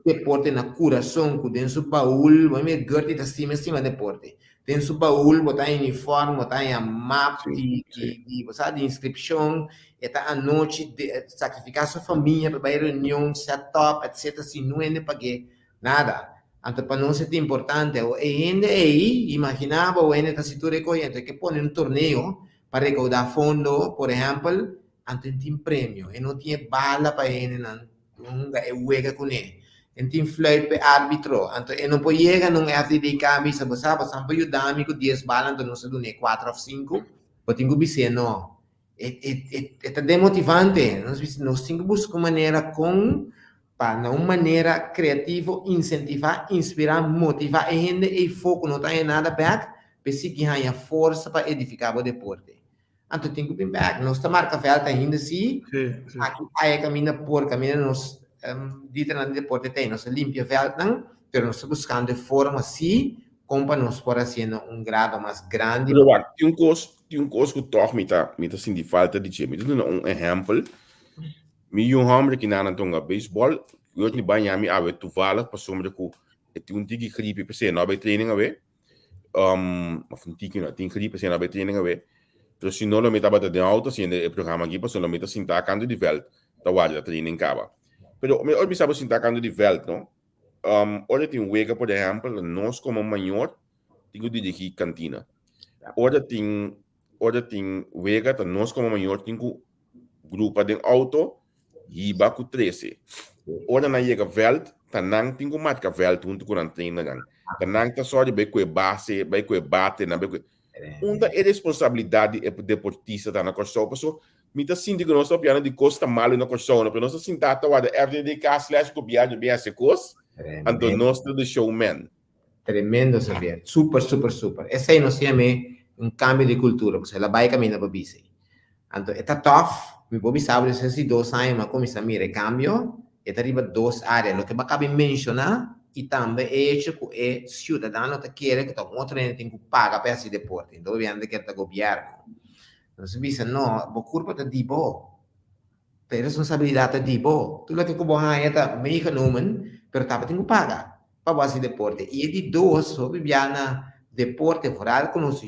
deporte na coração, que tem seu baú, vai me gerti tá cima deporte. Tem seu baú, botar em uniforme, botar em mapa de inscrição, e tá à noite sacrificar sua família para ir reunião, setup, etc. Se não é pagar nada. Então para nós é importante. E gente aí imaginava o gente tá se tudo recolhendo que põe um torneio para recaudar fundo, por exemplo, então tem prêmio e não tinha bala para ele não. É uega com ele. Então, flight para árbitro. Então, não pode chegar num FDDK, bisa basaba, sampai o dami com 10 balas, então não se dune 4 ou 5, mas tem que bisa não. É demotivante. Nós temos que buscar maneira para uma maneira criativa, incentivar, inspirar, motivar, e gente e foco não tem nada back, para seguir a força para edificar o deporte. Então, tem que vir back. Nós estamos marcando falta ainda sim. Aqui aí caminha nós dito na deporte tem, nós limpia falta, mas nós estamos buscando forma assim, como para nós por fazendo grado mais grande. Pero tem um coisa que toch me tá sentindo falta de time. Me dá exemplo. Me homem que não tonga beisebol, eu te banho me ave tu vala para sombra que tem tiki gripe para ser nova training ave. Of een tiki não tem gripe para ser nova training ave. Dus se não me estava de auto, se o programa aqui passou, não me está sentado canto de veld, tá guarda training cava. Pero me olvidava sentar canto de veld, não? ora tem wega, por exemplo, nós como maior, tenho de dirigir cantina. Ja. Ora tem wega, tá nós como maior, tenho grupo de auto, hiba com 13. Ora na chega veld, tá não tenho marca veld, junto com a antena, tá não tá só de bem com base, bem com bate, na bem com uma responsabilidade é deportista tá na corção, pessoal. Me tá sentindo que nós estamos piano de costa mal na corção, porque nós estamos sentados a RDK/copiado bem essa coisa, então nós estamos showman. Tremendo, Xavier. Super, super, super. Esse aí nós chamamos um cambio de cultura, porque ela vai caminhar para bise. Então, é tough. Me pode saber se 2 anos, mas como se mira cambio, é arriba 2 áreas. O que vai caber mencionar e também é hecho que o cidadão que quer que o outro tem que pagar para esse deporte. Então, obviamente que é o governo. Então, se diz, não, a culpa é de boa. A responsabilidade é de boa. Tudo que você vai meio que não, pero tá tem que pagar para fazer deporte. E de 2, sobre biana deporte fora, que nós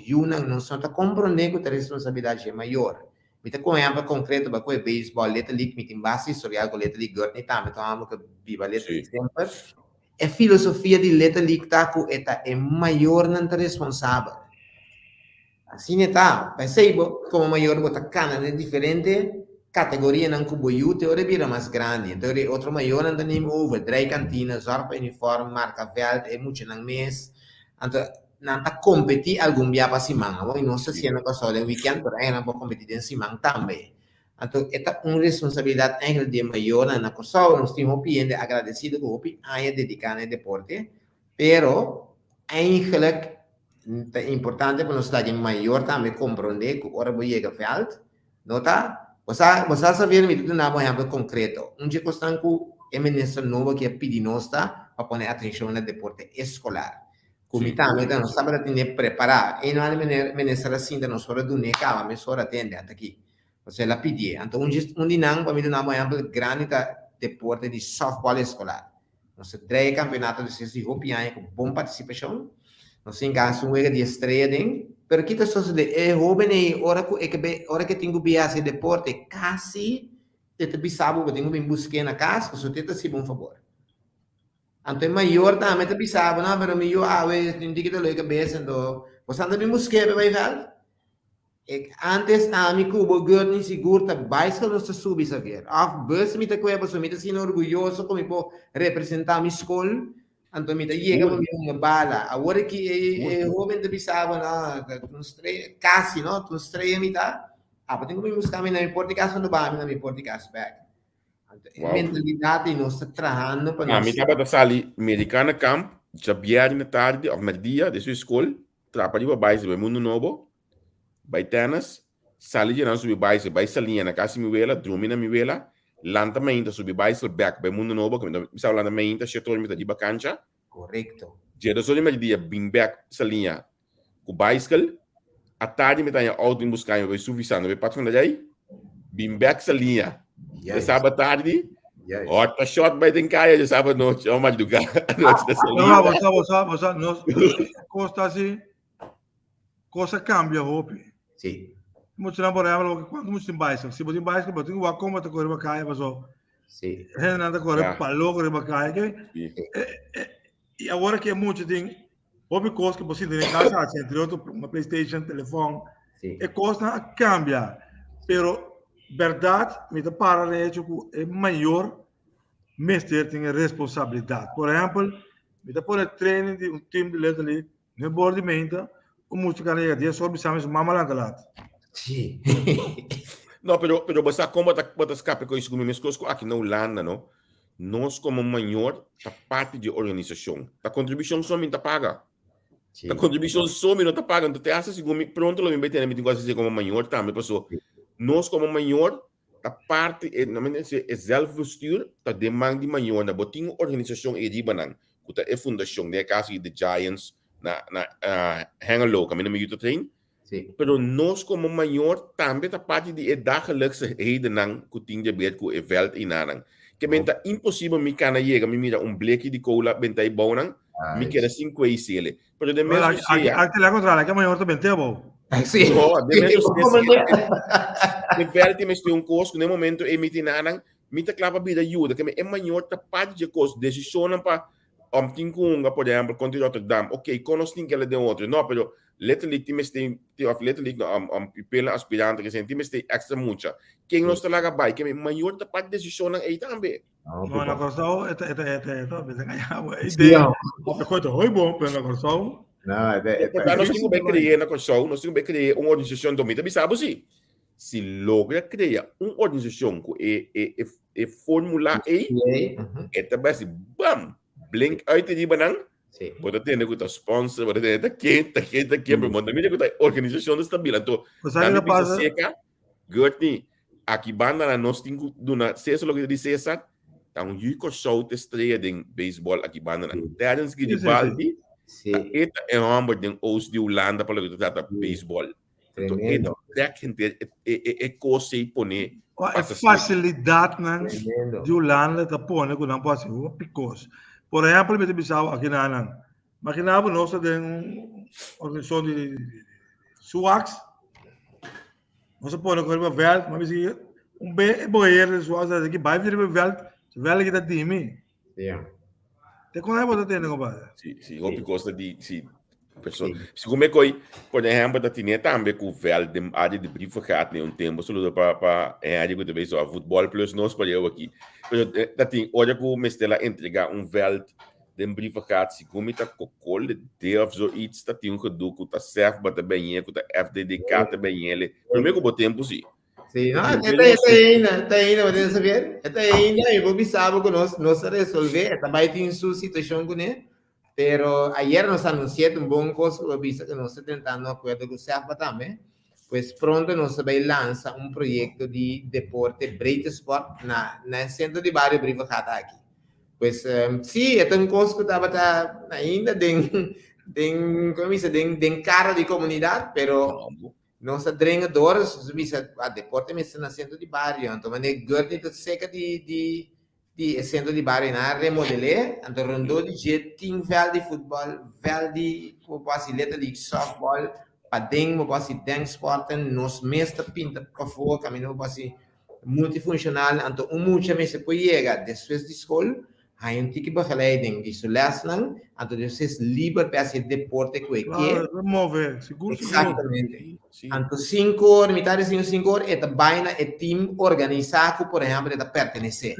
não está compreendendo que a responsabilidade é maior. Mita com exemplo concreto, para o beisebol, letra league, me tem base historial com letra league, nem também, então que viva letra league sempre. A filosofia de letra league tá com é maior não tá responsável. Assim está, percebo como maior bota cana de diferente categoria não cubo yute ora vira mais grande. Então outro maior não tem over, 3 cantinas, zorpa uniforme, marca verde, é muito não mês. Então não tá competir algum dia para simang, e não se siena com só de weekend, pero não pode competir em simang também. Então esta uma responsabilidade ainda de maior na coisa, nós temos piende agradecido com o pi aí dedicado ao deporte, pero eigenlijk é importante para nós dar maior também compreender que ora vai chegar veld, nota? Você sabia me tudo na exemplo concreto. Dia que estão com a ministra nova que é pedir nós para pôr atenção no deporte escolar. Como também não sabe ter preparar. E não é ministra assim da nossa hora do neca, mas hora atende até aqui. Você lá pedir. Então um dinang para me dar um exemplo grande da deporte de softball escolar. Nós 3 campeonatos de sexta e com boa participação. Nós temos um de estreia dentro. Pero kita de jovem hora que tenho biase deporte quase te bisabo que tenho bem busquei na casa, que só te se bom favor. Então maior também te bisabo, não, pero meu tem que ter lo que bem então, você anda bem busquei para ver. Antes a mim cubo governo seguro tá bicycle não se subi saber. Af bus me te cueba, so me te sino orgulhoso como eu representar minha escola. Então, me chega para uma bala. Agora que o homem de Bissau, quase, não? Tu estreia me dá. Para tenho que me buscar na minha porta no bar, na minha porta back. Mentalidade não está trabalhando para nós. Me estava da sala americana camp, já viagem na tarde, ou meio-dia, de sua escola, trabalha para baixo, vai mundo novo, vai tenas, sala de não subir baixo, vai salinha na casa miwela, drumi na miwela, lanta mainta subir baixo, back, vai mundo novo, que me estava lá na mainta, setor me de cancha. Correto. Dia da solima dia bim back salinha com bicycle, a tarde me tá auto em buscar, eu vou suficiente, vai patrão daí, bim back salinha. De sábado tarde, outra shot vai ter caia de sábado noite, ou mais do que Cosa cambia, Hopi? Sì. Muito não por exemplo, quando muito em bicycle, se você em bicycle, você tem que como te correr para caia, mas ó, Sì. é nada correr para logo correr para caia, e agora que é muito tem, Hopi coisa que você tem em casa, entre outros, uma PlayStation, telefone, é coisa cambia, pero verdade, me dá para né, tipo, é maior, mestre tem responsabilidade. Por exemplo, me dá por treino de time de letra ali, no bordo de menta, o música né, dia só precisamos mamar lá galado. Sì. No, pero basta como tá escape com isso com minhas coisas aqui na Holanda, não? Nós como maior, tá parte de organização, a contribuição só me tá paga. A contribuição só me não tá paga, então te acha se pronto lo me vai ter me tem quase como maior também, pessoal. Nós como maior, a parte é zelfbestuur, a demanda de maior, na botinho organização e ribanan, que é fundação, né, caso de Giants na Hengelo, que me ajuda trein. Pero nós como maior também a parte de dagelijkse heden que tinha ver com o veld e nanan. Que benta impossível me cana chega, me mira blekje de cola benta aí bom nan, me queda 5 e sele. Pero de mesmo se aqui lá contra, que é maior também tem bom. Sì. No, de mesmo se veld me tem costo no momento e me tinanan, me tá clava vida ajuda, que é maior a parte de costo, decisão para Tinkunga, por exemplo, contra Rotterdam, ok, conosco ninguém de outro, não, pero letterlijk, letterlijk, pela aspirante que tem, tem extra mucha. Quem não está lá vai, que é maior da parte da decisão aí também. No, na Corsau, bisa kaya, Sim, ó. eu conto, oi bom, pero na Corsau, Não, é Nós temos que criar na Corsau, nós temos que criar uma organização do Mita, sabe assim? Se logra criar uma organização que formular aí, é também assim, bam, blink uit die banang. Sim. Pode ter que sponsor, pode ter que mas também que organização estável. Então, sabe que passa? Seca, Gertni, aqui banda nós temos duna seja lo que diz César, então yuko show te estreia de beisebol aqui banda na. Terens que de balde, eta é amber de os de Holanda para que trata beisebol. Então, é coisa e pone a facilidade de Holanda tá pone que não pode ser picos. Por exemplo, me bisau aqui na Anang. Makinabo nós tem organização de SUAX. Nós põe com o veld, mas se boeiro SUAX aqui vai vir o veld que tá time. Sim. Te conhece você tem compadre? Sim, o picos de si pessoa. Se como é que, por exemplo, da tinha também com o veld de área de privado, né, tempo só para área que também só futebol plus nós para eu aqui. Mas da tinha olha que o mestela entregar veld de privado, se como tá cocol de of zoiets dat tinha que do que tá self bata bem que tá FDDK também ele. Primeiro que o tempo sim. Sim, não, está ainda, você saber? Está ainda, eu vou saber que nós resolver, também tem sua situação com ele. Pero ayer nos anunció un buen costo de visa que nos está tentando acuerdo con SEFA también. Pues pronto nos va a lanzar un proyecto de deporte Breite Sport en el centro de barrio privado aquí. Pues sí, es un costo que estaba ainda de cara de comunidad, pero nos treinadores visa a deporte me están haciendo de barrio, entonces gordito seca de centro de barrio na remodelé, então rondou de jeito tem veld de futebol, veld de letterlijk softball, padeng, dance sporten, nos meeste pinta para fora, caminho multifuncional, então muita mesa pode chegar depois de escola, há tique begeleiding de leslang, então vocês livre para esse deporte que é. Claro, remove, seguro. Exatamente. Então 5 horas, metade de 5 horas, é baina é team organizado, por exemplo, é pertencer.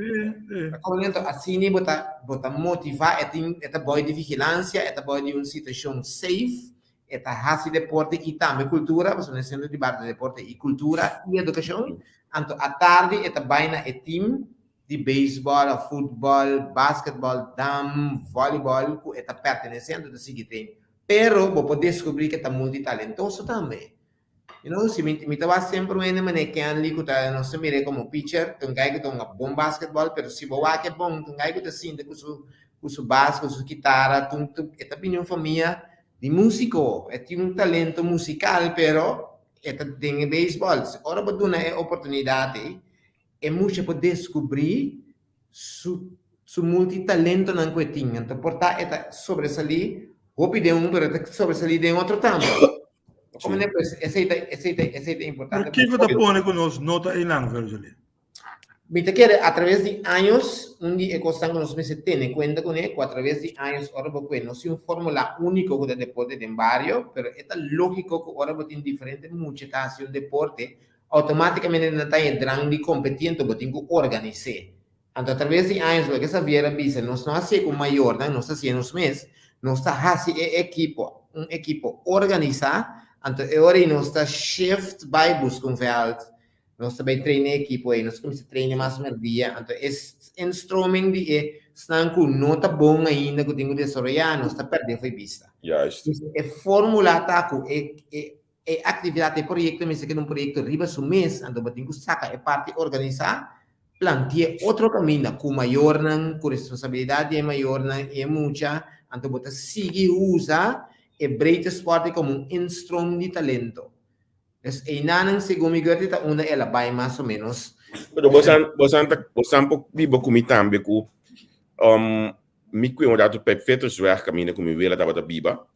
Então assim bota motivar, é boa de vigilância, é boa de uma situação safe, é assim deporte e também cultura, você não sendo de bar de deporte e cultura e educação. Então à tarde é baina é team de beisebol, futebol, basquetebol, dam, voleibol, que está pertencendo do seguinte. Pero vou poder descobrir que está multitalentoso também. You know, se me estava sempre uma maneira que ali que está não se mire como pitcher, tem um cara que tem um bom basquetebol, pero se boa que é bom, tem um cara que está sinta com su basco, com su guitarra, está bem uma família de músico, tem um talento musical, pero tem beisebol. Ora vou dar uma oportunidade. É muito para descobrir su multitalento na coitinha. Então, portar é sobresair, ou pedir para sobresair de outro tampo. Como é que essa é importante. O que você põe com nós nota em langue, ali? Me quer através de anos, onde é coisa que nós me tem conta com ele, através de anos, ora porque não é um fórmula único que deporte tem vários, pero é lógico que ora tem diferente muita taxa de deporte. Automaticamente não está entrando competindo, porque tem que organizar. Então, através de anos, o que essa viera visa, nós não fazemos com maior, nós fazemos mês, nós está fazendo um equipo organizado, então, agora nós está shift by buscar veld, nós também treinar equipo aí, nós começamos a treinar mais no dia, então, esse instrumento de estão com nota bom ainda, que tem que desenvolver, nós está perdendo a vista. É fórmula, tá, atividade de projeto, mas que um projeto riba su mês, então tem que sacar a parte organizar, plantear outro caminho, com maior, com responsabilidade maior, é muita, então você seguir usar e Breite Sport como um instrumento de talento. E não segundo me gerti ta una ela vai mais ou menos. Pero você um pouco vivo comigo também com me cuidado perfeito suar caminho com me vela tava da biba.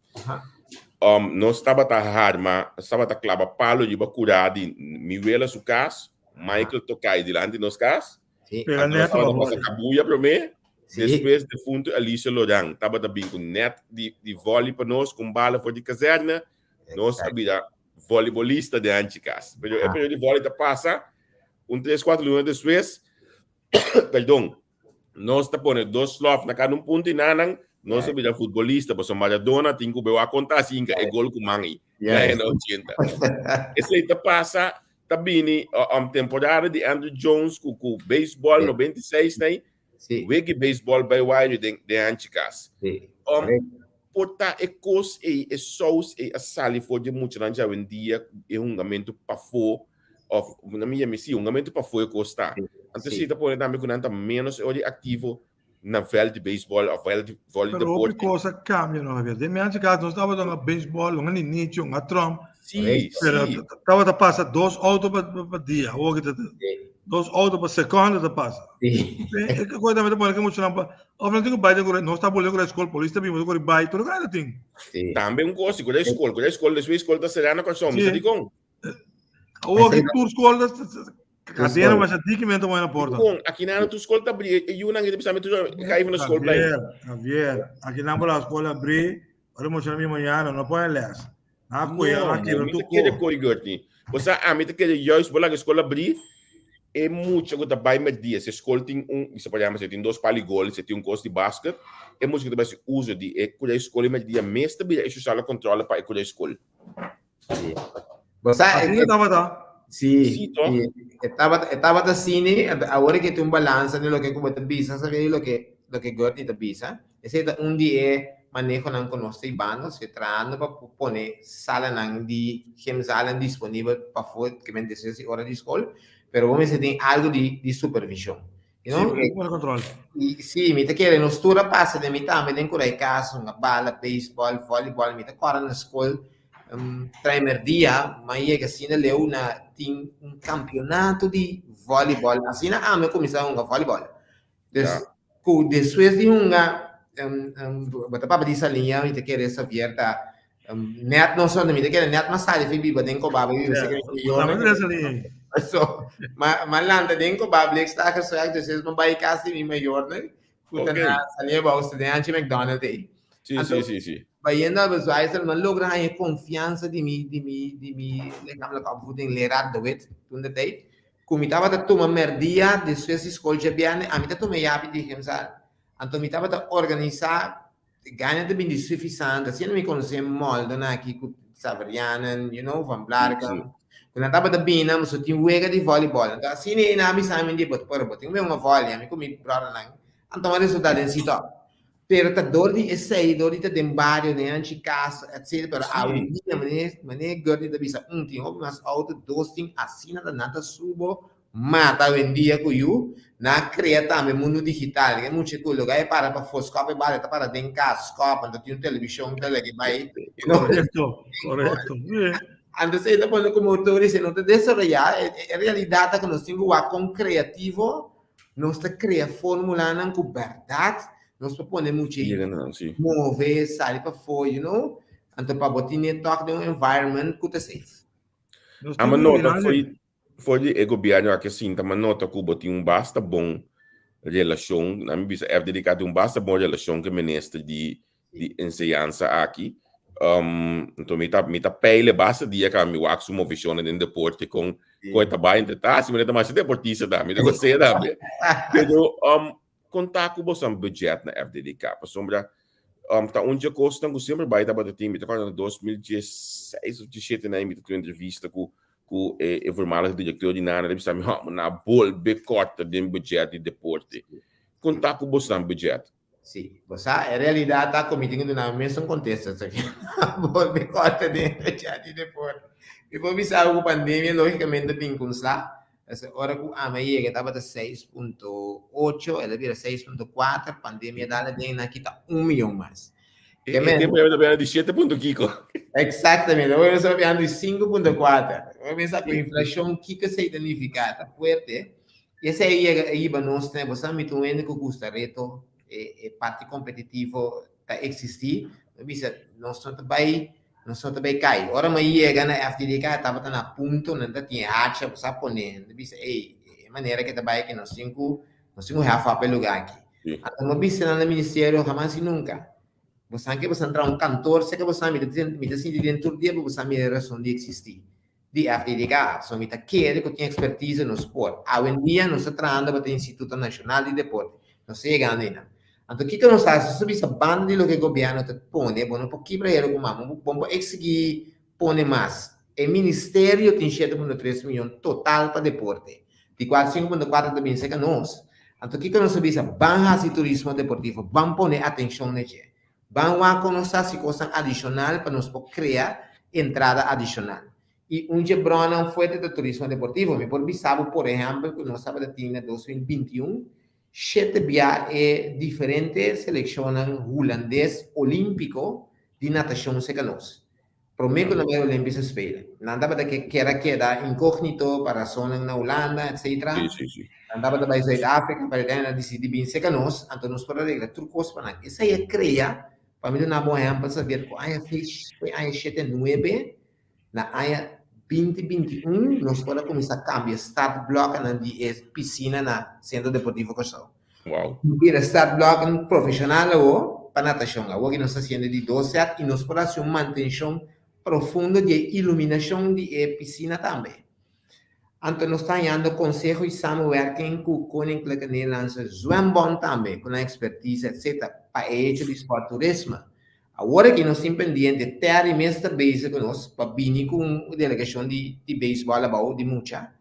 Nós estava a harma, estava a clava palo de bacurar de Miguel su casa, Michael tocai delante nos cas. Sim. Nós estava a cabuia para mim, Depois de fundo Alicia Lorang, estava também com net de vôlei para nós, com bala for de caserna, nós había voleibolista de anticas. Pero el periodo de vôlei da passa, 3, 4 lunes depois, perdão, nós tá pondo 2 slots na cada ponto e nanang, nós había futebolista, por Maradona, tem que ver a conta assim, é gol com mangi. É na 80. Esse aí tá passa, tá bem temporada de Andrew Jones com beisebol 96, né? Wegi baseball by wire de anticas. Porta e cos e sous e a sali for de muito na já vendia e momento para fo of na minha missão momento para fo e costa. Então se tá por também com anta menos hoje ativo na veld de baseball ou veld de vôlei de porte. Pero coisa cambia não é verdade. Anticas nós estava dando baseball, um início, um trom. Sim. Pero estava a passar 2 autos por dia, hoje 2 autos por segundo da passa. É que coisa também pode que muito não. Ou não tenho baile agora, nós está bolando a escola polícia, bem, agora baile, tudo cara tem. Também coisa, com a escola da Serena com som, você digo. Hoje tu escola cadena mas a dica mesmo na porta. Bom, aqui na tua escola tá abrir, e eu não acredito que tu cai na escola Javier, aqui na escola abrir, ora mo chama manhã, não pode ler. Ah, coisa aqui, tu quer corrigir. Você a mim quer justo bola a escola abrir. É muito que vai mais dia. Se a escola tem isso pode chamar, se tem 2 paligol, se tem um curso de basquete, é muito que você usa de a escola mais dia mesmo também é social controle para a escola. Você estava Sim, estava assim, agora que tem um balanço de lo que como te bisa, sabe lo que Gordon te bisa. Esse é dia manejo não conosco bando, se trano para pôr sala não de sala disponível para for que vem desde hora de escola. Pero vamos a tener algo de supervisión. ¿No? Sí, control. Y sí, me te quiere, nos tura pasa de mitad, me den curay caso, una bala, baseball, voleibol, me te corren en la escuela, primer día, ma llega así, le un campeonato de voleibol, así na me comienza un voleibol. Después de una, bata papa di salinha, me te quiere esa abierta, net não só me te quiere net mas sai de biba den ko baba vive se so malanda den ko baba está que só que vocês não vai casa de maior né puta na salinha ba estudante McDonald's aí sim vai indo a pessoa não logra a confiança de mim legal la capo tem lerar do wet tudo daí como tava da toma merdia de suas escolas bem a mim tá toma yapi de hemsa então me tava da organizar ganha de bem suficiente assim não me conhecia molde na aqui com Savarianen, you know, Van Blarken. Quando estava da bem, mas só tinha uega de voleibol. Então assim nem na mim sabe de botar por botar. Tem uma vôlei, a mim comi brother não. Então o resultado em si top. Pero tá dor de esse dor de tem barrio de anticas, etc. Pero a dia mané gordo da bisa tem algumas auto 2 tem assim nada nada subo mata vendia com you na cria também mundo digital que muito cool lugar para foscope vale para tem cascope então tem uma televisão que vai correto antes aí depois como autores se não te desarrollar é realidade que nós temos com criativo nós te cria fórmula não com verdade nós propõe muito mover sair para fora you know então para botar em toque de um environment que te safe a nota foi de governo aqui assim, tá uma nota que tinha basta bom relação, na minha visão é dedicado basta bom relação que ministro de ensinança aqui. Então me tá pele basta dia que me wax uma visão de deporte com coisa bem tá se me tá mais deportista da me gostei da pero contar com você budget na FDDK para sombra tá onde custa que sempre vai dar para time tá quando 2016 ou 17 na minha entrevista com o formal diretor de nada deve saber na bol becota de budget de deporte contar com você budget sim você a realidade tá cometendo na mesmo contexto aqui bol becota de budget de deporte e por isso a pandemia logicamente tem com lá essa hora que a meia que estava 6.8 ela vira 6.4 pandemia dá bem aqui tá 1 milhão mais que tempo é de 7.5 exatamente hoje nós estamos falando de 5.4 vamos pensar que a inflação que se identifica está forte e esse aí nós temos você me que custa reto e parte competitivo está existir nós não bem cai ora mas ia ganhar FDDK estava na ponto não tinha acha você poner bisa maneira que trabalha que nós temos rafa pelo lugar aqui Sí. Não bisa no ministério jamás e nunca. Você que você entrar um cantor, sei que você me assim dentro do dia, você me razão de existir. De FDDK, so me quer que tem expertise no esporte. Hoje em dia, nós trabalhamos para o Instituto Nacional de Deporte. Não sei ainda. Então, o que nós fazemos? Se você banda de lo que o governo te põe, bueno, por que para ele como vamos exigir põe mais. O ministério tem 7,3 milhões total para deporte. De qual 5,4 também sei que nós. Então, o que nós fazemos? Vamos fazer turismo deportivo, vamos pôr atenção nisso. Vamos a conocer se coisa adicional para nós criar entrada adicional. E Gebrona foi de turismo deportivo. Me por bisabo, por exemplo, que nós estávamos em 2021, 7 viagens diferentes selecionam holandês olímpico de natação secanos. Prometo na meio olímpico espelho. Nada para que queda incógnito para a zona na Holanda, etc. Sí. Andava para Sudáfrica, para ter decidido bem secanos, então nós podemos regra trucos para isso aí cria. Para mim, não é exemplo, saber que a fez foi a 79, na área 2021, nós podemos começar a cambiar start block na piscina na Centro Deportivo Corsão. Wow. E start block profissional ou para natação. Agora que nós estamos fazendo de 12 e nós podemos fazer uma manutenção profunda de iluminação de piscina também. Então, nós estamos dando consejo e samenwerking com o Koninklijke Nederlandse Zwembond também, com a expertise, etc., para esse de esporturismo. Agora que nós estamos pendentes, ter mestre base conosco, para vir com a delegação de beisebol, de muita.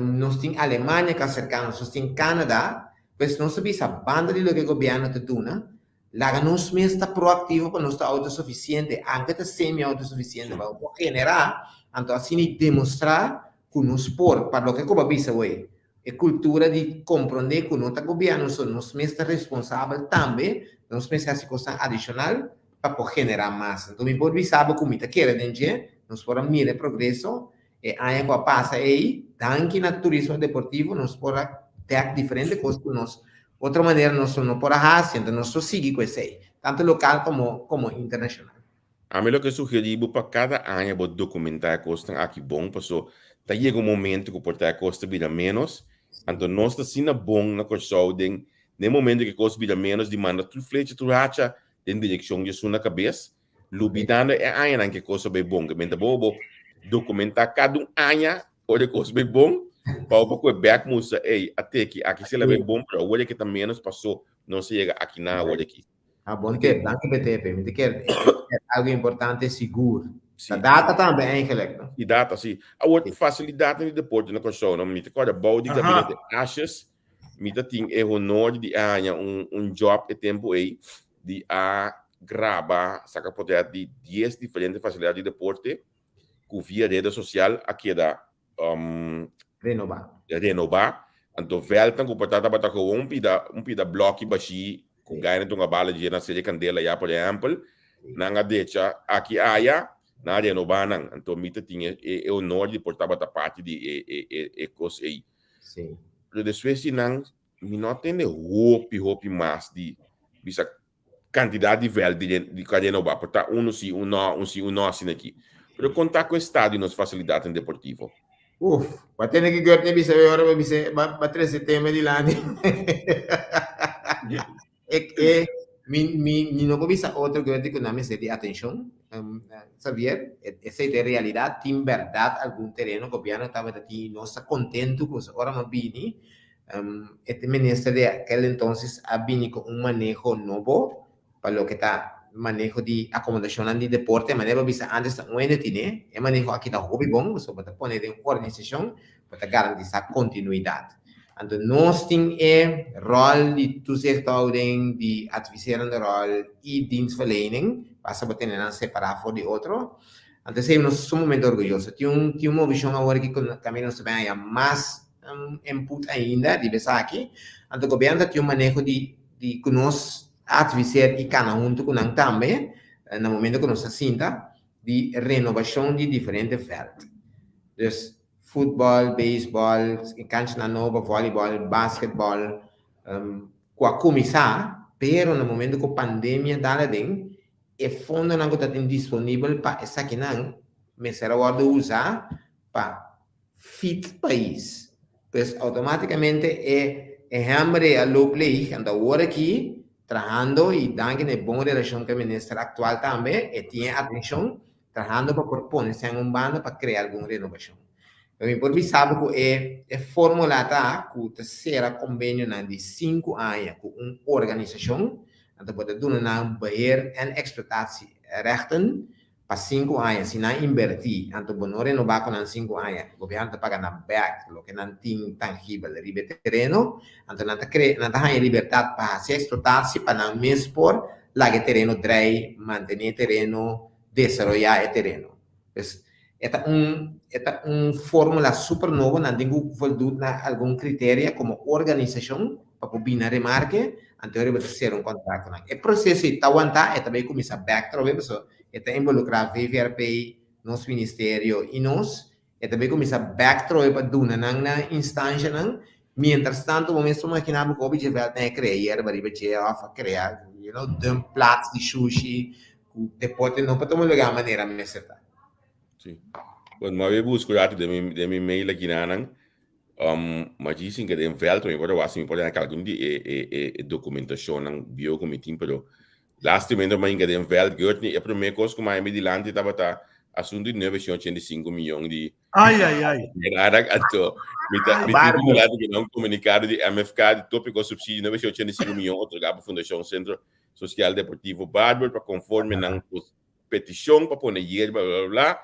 Nós temos Alemanha, que é cercana, nós temos Canadá, mas nós sabemos a banda de lo que o governo está dando, lá nós mesmos está proativo para nós estar autossuficiente, ainda semi-autossuficiente, para generar, então assim, demonstrar que no sport, para o que eu penso hoje, é cultura de compreender que o nosso governo são nós mesmos responsáveis também, nós mesmos essa coisa adicional para poder generar mais. Então, me pode saber como está querendo, nós podemos mirar progresso, e aí que passa aí, tanto no turismo deportivo, nós podemos ter diferentes coisas que nós, outra maneira, nós não podemos fazer, então nós seguimos com isso aí, tanto local como internacional. A mim, o que sugerivo para cada ano, vou documentar coisas aqui bom, porque tá chega momento que pode ter costa vira menos, então nós está sendo bom na coisa, no momento que costa vira menos, demanda tu flecha, tu racha, em direção de sua cabeça, lubidando é ano que coisa bem bom, que mente bobo, documentar cada ano, olha coisa bem bom, para o pouco back musa, até aqui se ela bem bom, para olha que tá menos passou, não se chega aqui na olha aqui. Ah, bom que blanco BTP, me quer algo importante seguro. A data também, Angelico. E data, sim. A outra facilidade de deporte na coisa, não me te corda, balde de gabinete achas, me tem é honor de job e tempo aí de gravar, saca poder de 10 diferentes facilidades de deporte com via rede social aqui da renovar. Então, veltam com portada bata com um pida bloco baixi com ganha de uma bala de na série candela já por exemplo, na deixa aqui na renovar não. Então, mita tinha é honor de portar bata parte de coisa aí. Sim. Pero depois se não não tem hope mais de bisa quantidade de vel de renovar, portar não assim aqui. Pero contar com o estádio nos facilidade deportivo. Vai ter que agora bisa agora vai 3 de setembro de lá. Mi não bisa outro que não me seria atenção, saber essa é a realidade, tem verdade algum terreno que o governo estava aqui não está contente com agora não vini, este ministro de aquele então ha vini com manejo novo para o que está manejo de acomodação de deporte, maneira bisa antes não ainda tinha, é manejo aqui da hobby bom, só para pôr em organização para garantir a continuidade. Então, nós temos o rol de toezichthouding, de adviserende rol e dienstverlening, passa para ter separado de outro. Então, nós somos muito orgulhosos. Tem uma visão agora que também nós também há mais input ainda, de pensar aqui. Então, o governo tem manejo de que nós adviser e cada junto com nós também, no momento que nós assinta, de renovação de diferentes feltas. Então, futebol, beisebol, cancha nova, voleibol, basquetebol, com a começar, pero no momento que a pandemia dá dentro, é fundo não está disponível para essa aqui não, mas será hora de usar para fit país, pois automaticamente hambre a low play, anda ahora aquí, trabajando y dan que buena relación con el ministro actual también, y tiene atención, trabajando para proponerse en un bando para crear alguna renovación. Eu por sabe que é formulada com terceira convênio de 5 anos com uma organização, então pode dar um beheer en exploitatie rechten para 5 anos, se não invertir, então não renovar com 5 anos, o governo está pagando back, o que não tem tangível, ribe terreno, então não está liberdade para se exploitatie, para não mesmo por lá que terreno dry, manter terreno, desenvolver terreno. Esta fórmula super nova, não tem que voltar a algum critério como organização para combinar remarque, antes de ser um contrato. O processo está aguentar, também começa a backtrack, está involucrar VVRP, nosso ministério e nós, também começa a backtrack para dar na instância, mientras tanto, o momento que imaginava que o objetivo é criar, para criar, pratos de sushi, depois não para tomar lugar maneira mais certa. Sì. Quando mi avevo buscato delle mail aqui ma dizem que den veltro in guarda mi pode naquela e documentação bio comitim pero last momento mas que den velt gehört ni pro me costo mais me dilante tava tá assunto de 985 milhões de ai era atto mi lado que não comunicado de MFK de tópico subsídio 985 milhões outro gabo Fundação Centro Social Deportivo Barber para conforme na petição para pôr blá blá blá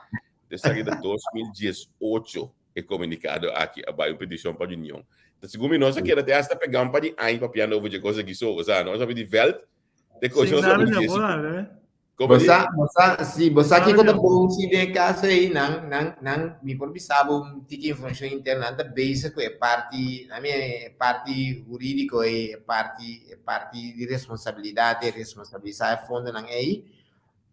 desde de 2018 é comunicado aqui a uma petição para a União. Então, segundo nós aqui até hasta pegar para de aí para piano over de coisa que sou, sabe? Nós sabemos de velt, de coisa não que você aqui quando bom se vê caso aí não me por sabe que informação interna da base que é parte a minha parte jurídico é parte de responsabilidade fundo não aí,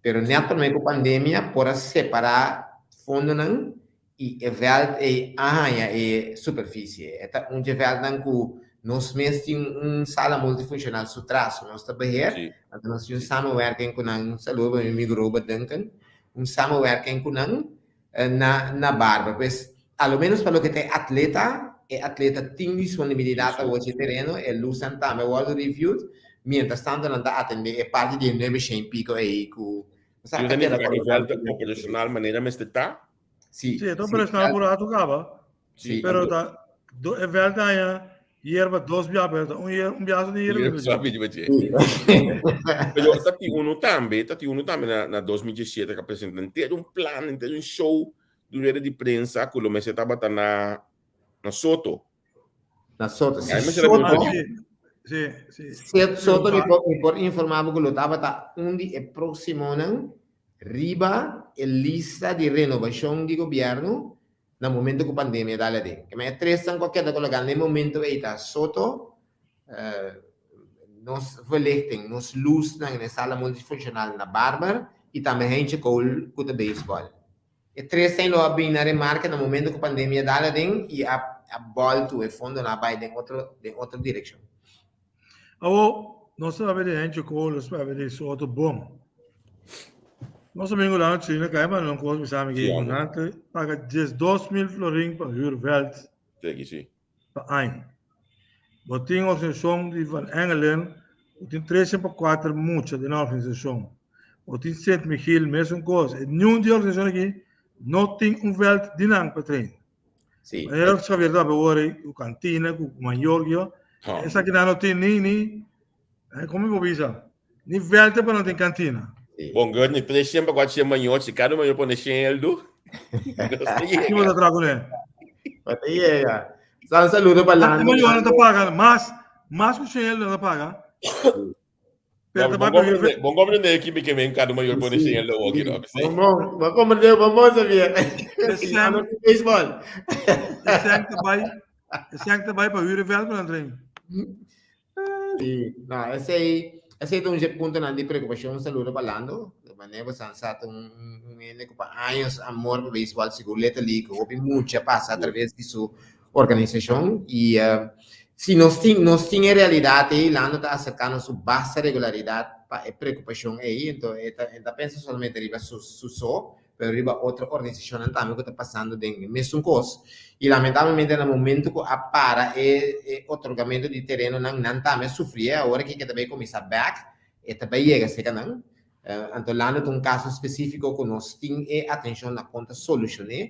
pero naturalmente com a pandemia por separar fundo não e veld e superfície. É veld não que nós mesmos temos sala multifuncional sutraço, nós está beher, então nós temos samenwerking com nang saludo migroba duncan, samenwerking com nang na barba, pois ao menos para o que tem atleta tem disponibilidade ao terreno, lusan também o reviewed, mientras tanto não está atender parte de 900 pico aí com a operacional maneira mas está Sì, è operacional por ato cava. Sì, però è verdade hierba dos biabe, un biaso di hierba. Sabe de você. Pero tati uno também na 2017 que apresentante um plano, um show do rede de prensa que o mês estava na Soto. Na Soto. Sì. Soto mi por informavo che lo estava undi e prossimo anno riba e lista di renovazione di governo nel momento che la pandemia dalla lì. Che mi è interessante qualche cosa nel momento che sta sotto nos verlichting, nos luz na sala multifuncional na Barber e também gente com o baseball. E três tem lo abrir remarca no momento que a pandemia dalla lì e a bola tu e fundo na vai de outra direção. Non so avere gente con lo avere sotto bom. Nós sabemos lá na China, que não coisa me sabe que não paga 2.000 florin para huurveld. Sim. Per ano. Wat tem organisação de Van Engelen, tem 3.4 muita de nossa organisação. Wat tem Sint Michiel, mesma coisa. E nenhum de organisação aqui não tem veld de não para treino. Sim. Eu só verdade para hoje, o cantina, o maior, essa aqui não tem nem como eu vou dizer, nem veld para não tem cantina. Bom, agora nem três sempre quatro sempre maior, se cada maior põe chinelo. Que você trago né? Até é. Só um saludo para lá. Maior não tá pagando, mas o chinelo não tá pagando. Bom compreender aqui que vem cada maior põe chinelo aqui, não? Bom compreender, vamos saber. Baseball. Esse também para huur veld para treino. Sim, não, esse é um ponto de preocupação, um saludo para Lando, de maneira sensato, que para anos amor por beisebol, seguro letra liga, houve muita passa através de sua organização e se nós tinha realidade, Lando está acercando sua baixa regularidade para preocupação aí, então pensa somente riba su pero arriba otra organización también que está pasando en el mismo cosa. Y lamentablemente en el momento que para el otorgamiento de terreno, no también sufría, ahora que también comienza back, e também llega, sei que não. Então, lá no um caso específico que nós temos atenção na conta solucionar.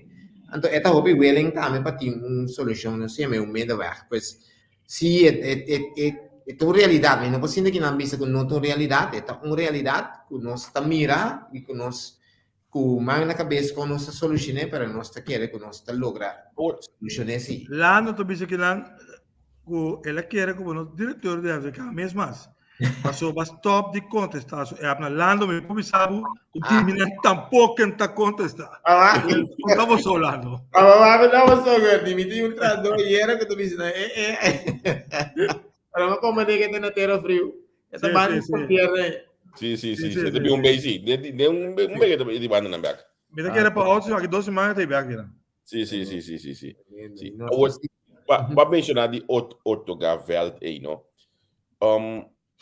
Então, esta hobby willing também para ter uma solução, não sei, mas meio de pois, se é uma realidade, mas não pode ser que não vista que não é uma realidade, é uma realidade que nós está mira e que nós com mais na cabeça que nós solucionar para nós querer que nós logra solucionar sim. Lá no também que ela quer como o diretor de África mesmo mas passou top de contestar é a Lando me pode saber o time tampouco está contestar não estamos falando não só que me tem tradutor e era que tu disse para não como de que tem na terra frio essa banda Sì, deve un bel sì, deve un bel di banda na back. Me da que era para outros aqui 2 semanas tem back né. Sì. Va mencionar di Otto Gavelt aí, no?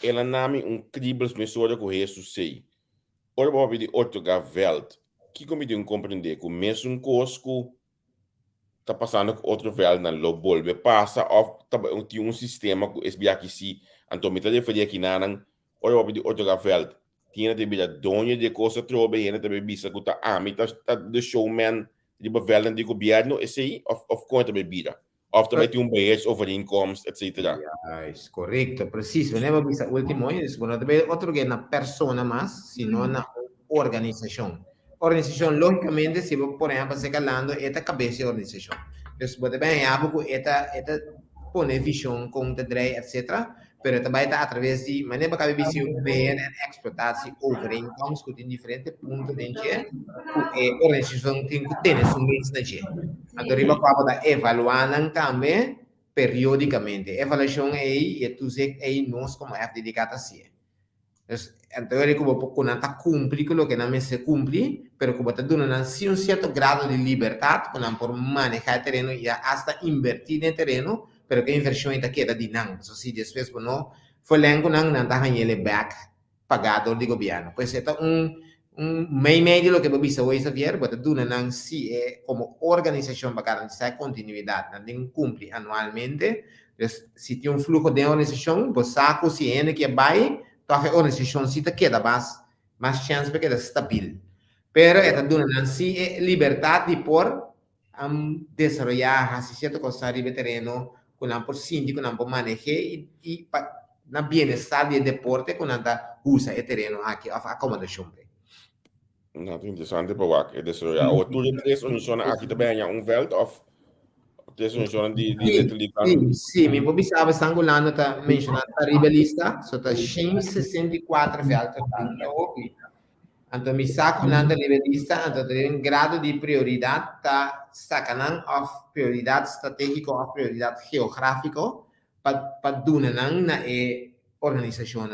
Ela nami un cribbles mesura com Jesus sei. Ora vou di Otto Gavelt. Que como de compreender que mesmo um cosco tá passando com outro vel na lobol, passa of tem um sistema que SBA que se antomita de fazer aqui nanan. Ora vou di Otto Gavelt. Tiene de bila donje de coisa trobe e de bisa que tá tá de showman de bevelden de governo e sei of conta bebida. Of também tem overeenkomst, etc. Ja, is correcto, preciso. Não é bisa último ano, bueno, também outro que na persona mais, sino na organização. Organização, logicamente, se por exemplo, se calando, esta cabeça de organização. Então, pode bem, esta pone visão, conta, etc. Pero também está através de maneira que a visão ver e explotação overeenkomst em diferentes pontos de que a organização tem que ter um mês na dia. Então, arriba para evaluar também periodicamente. Avaliação é tu sei é nós como é dedicada a si. Então, ele como pouco não está cumprir com o que não se cumpre, pero como está dando um certo grado de liberdade, que não por manejar terreno e até invertir no terreno, pero que inversão está queda de não. So, se depois não foi lengo não está ele back pagado do governo. Pois é meio do que eu vou saber, mas duna não se é como organização para garantir a continuidade, não cumpre anualmente. Se tem fluxo de organização, você sabe se é que vai, então a organização se queda mais chance para quedar estável. Pero esta duna não se é liberdade de por desarrollar certa coisa de terreno con un po' síndico, con un po' manejo y na bienestar de deporte con anda usa el terreno aquí a acomodación. Nou, interessante para o desarrollar. O tu de três organizações aqui também há veld of três organizações de Sim, me pode saber sangulando tá mencionando a ribelista, só tá 64 veld total. Então, me saco na ribelista, então tem um grado de prioridade tá sacanang of prioridade estratégico of prioridade geográfico para donar na organização.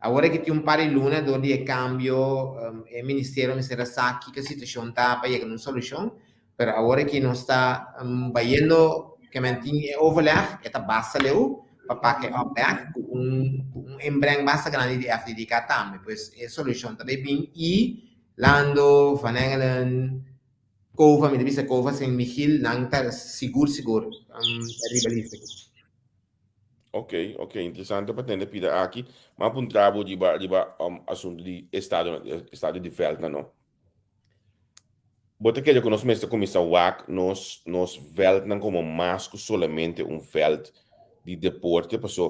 Agora que tem par de luna onde é cambio, o Ministério me será aqui que a situação está para chegar uma solução, mas agora que nós está vendo que mantém overlap, está basta leu para que back embrang basta grande de FDK também, pois a solução também bem e Lando, Van Engelen, Kova, me devia Kova sem Michiel, não está seguro, ribalista. Ok, interessante para entender pida aqui, mas para um trabalho de assunto de estado de veld, não? Bote que nós mesmo começamos a nós veld não como mais que somente veld de deporte, porque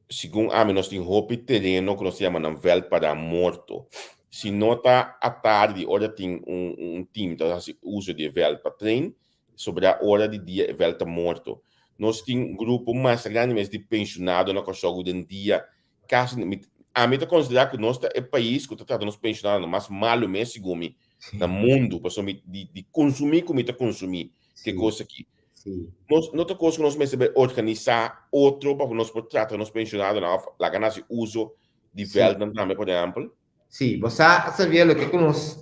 segundo a mim nós temos hope terreno que nós chamamos veld para morto. Se não está à tarde, hora tem time que faz uso de veld para treino, sobre a hora de dia veld está morto. Nós temos grupo mais grande mas de pensionado na coisa de dia. Caso a mim está considerar que nós é país que está nos pensionado mais malo mesmo segundo no mundo, para de consumir como está consumir, que coisa aqui. Outra coisa que nós mesmo organizar outro para nós tratar nos pensionados na ganância uso de veld também, por exemplo. Sim, você sabia o que nós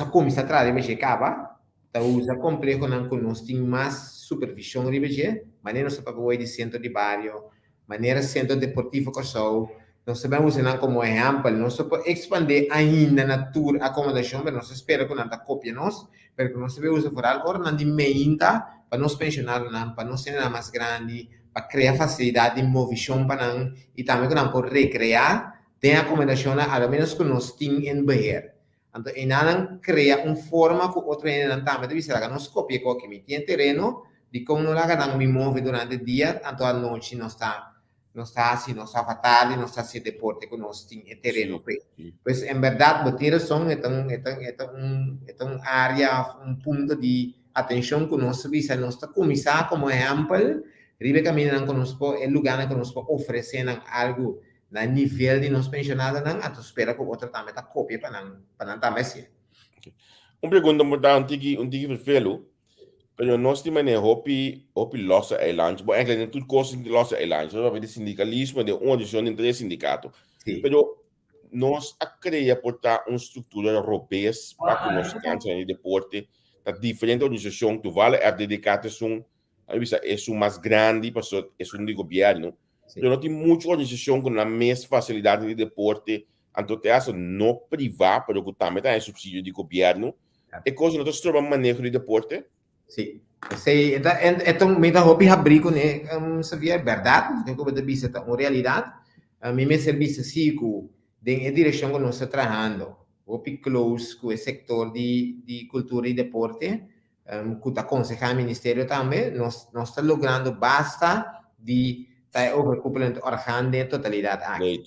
começamos a trazer de capa, tá usa complejo não que nós temos mais supervisão de BG, maneira nós para de centro de barrio, maneira centro deportivo que sou, nós sabemos usar como exemplo, nós podemos expandir ainda na tour acomodação, mas nós espera que nós copia nós, porque nós sabemos usar por algo, nós de meinta, para nós pensionar, para nós ser mais grande, para criar facilidade de movição para nós, e também que nós podemos recrear, tem acomodação, ao menos que nós temos em Bahia. Então, e nós cria uma forma que outro ainda também deve ser que nós copia que tem terreno, de como nós lá me move durante o dia, então à noite nós está assim, nós está tarde, nós está assim deporte que nós temos terreno. Pois, em verdade, botar som é uma área, um ponto de atenção que nós visa, nós está começar como exemplo, ribe caminhando com nós é lugar que nós oferecer algo na nível de nós pensionados, então espera que o outro também está copia para não também ser. Pergunta importante que verfelo, pero nós temos hopi losse eilands, bom, eigenlijk tudo coisa de losse eilands, nós vamos de sindicalismo de uma audição entre três sindicatos. Pero nós a criar portar uma estrutura europeia para que nós canção de deporte, da diferente organização que vale é dedicada é mais grande, para é de governo. Eu não tenho muita organização com a mesma facilidade de deporte, então não privado, pero que também tem subsídio de governo. É coisa que nós trabalhamos manejo de deporte. Sim. Então, me dá hobby abrir com sabia verdade, que eu vou dizer uma realidade. A mim me serviço assim que a direção que nós estamos trabalhando, hobby close com o setor de cultura e deporte, que está aconselhando o ministério também, nós estamos logrando basta de overcomplete organo de totalidade aqui.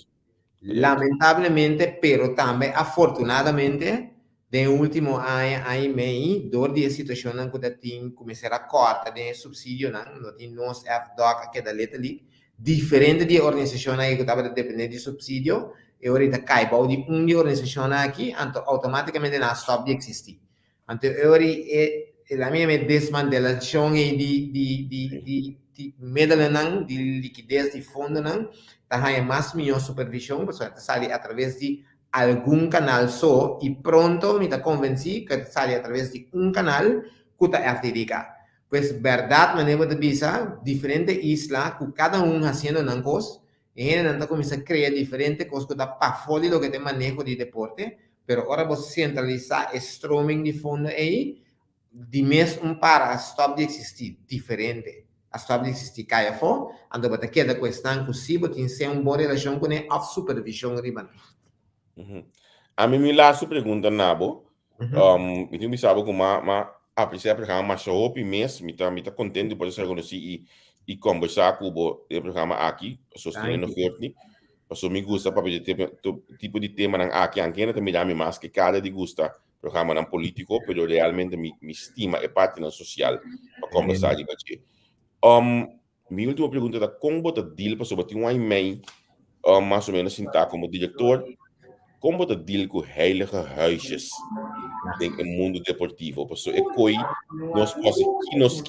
Lamentavelmente, pero também afortunadamente no último ano e meio, a situação que tem começar a cortar de subsídio, não tem nós FDOC que da letra ali, diferente de organização que estava dependendo de subsídio, e agora cai para de uma organização aqui, então automaticamente não stop de existir. Então agora a minha desmantelação de medalhão de liquidez de fundo não, tá mais melhor supervisão, pessoal, sai através de algum canal só e pronto me está convencido que sai através de canal que está FDDK. Pois verdade, maneira de visa, diferente isla, que cada fazendo uma coisa, e ainda está começando a criar diferentes coisas que está para fora do que tem manejo de deporte, mas agora você centralizar o streaming de fundo aí, de mesmo para stop de existir, diferente. A stop de existir caia fora, então você queda questão que se você tem uma boa relação com a supervisão riba. A mim me laço pergunta nabo, eu me sabe como apreciar para mas só hope mesmo, me tá contente por ser conhecido e conversar com o programa aqui, sustentando forte, porque me gusta para ver tipo de tema aqui, aunque também dá me mais que cada de gusta programa não político, pero realmente me estima é parte não social para conversar de você. Minha última pergunta é como você deal para sobre um e-mail, mais ou menos sentar como diretor. Como você deal com heilige huisjes no mundo deportivo? Porque é coi nós podemos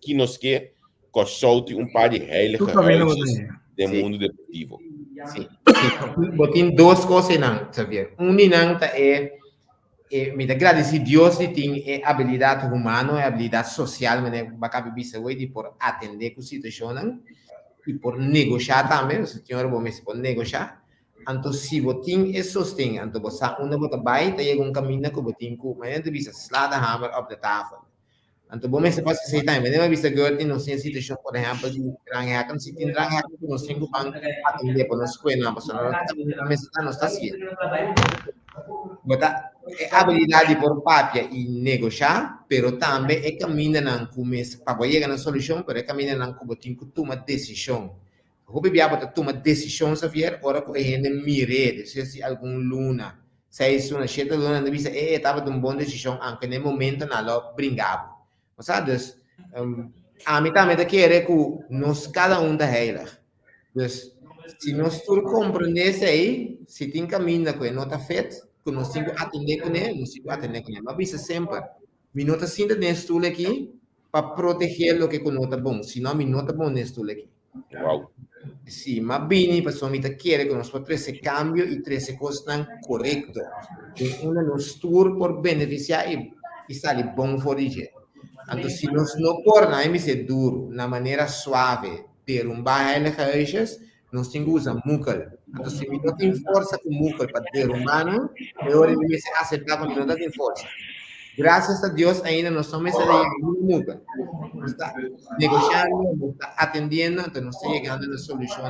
que nós quer consulte par de heilige huisjes do mundo deportivo. Sim. Tem duas coisas não, sabe? Não me agradecer Deus de ter habilidade humana, habilidade social, mas bacana bisa hoje por atender com situação e por negociar também, o senhor bom mesmo por negociar. Então, se você tem sustento, então você vai ter um caminho que você tem que, mas não bisa slide the hammer op de tafel. Então, bom mesmo pode ser também, mas não bisa agora não tem situação, por exemplo, de ranhakan, se tem ranhakan, nós temos que atender por nossa coisa, não, mas não está assim. Botar a habilidade por papia e negociar, pero também é caminho não começa para chegar na solução, pero é caminho não como tem que tomar decisão. O que biar tomar decisão saber ora que ainda mire, se algum luna, se isso na cheta luna não bisa estava de uma boa decisão, aunque no momento não lo brincava. Mas sabe, a mim também da querer que nós cada da heilig. Dus se nós tudo compreendesse aí, se tem caminho que não está feito, que nós temos que atender com ele, nós temos que atender com ele. Mas bisa sempre, me nota sinta nesse tudo aqui para proteger o que não está bom, senão me nota bom nesse tudo aqui. Wow. Sì, ma bene, persone mi chiede che non si potesse cambio e tre se costano corretto. Uno non stur per beneficiare e stare buon fuori di Anto se non porna mi se duro, una maniera suave per un baile huisjes, non si usa muckel. Então, se me não tem força como para ter humano, eu deveria aceitar como não tem força. Graças a Deus, ainda não estamos chegando muda. Não está negociando, não está atendendo, então não está chegando a solução.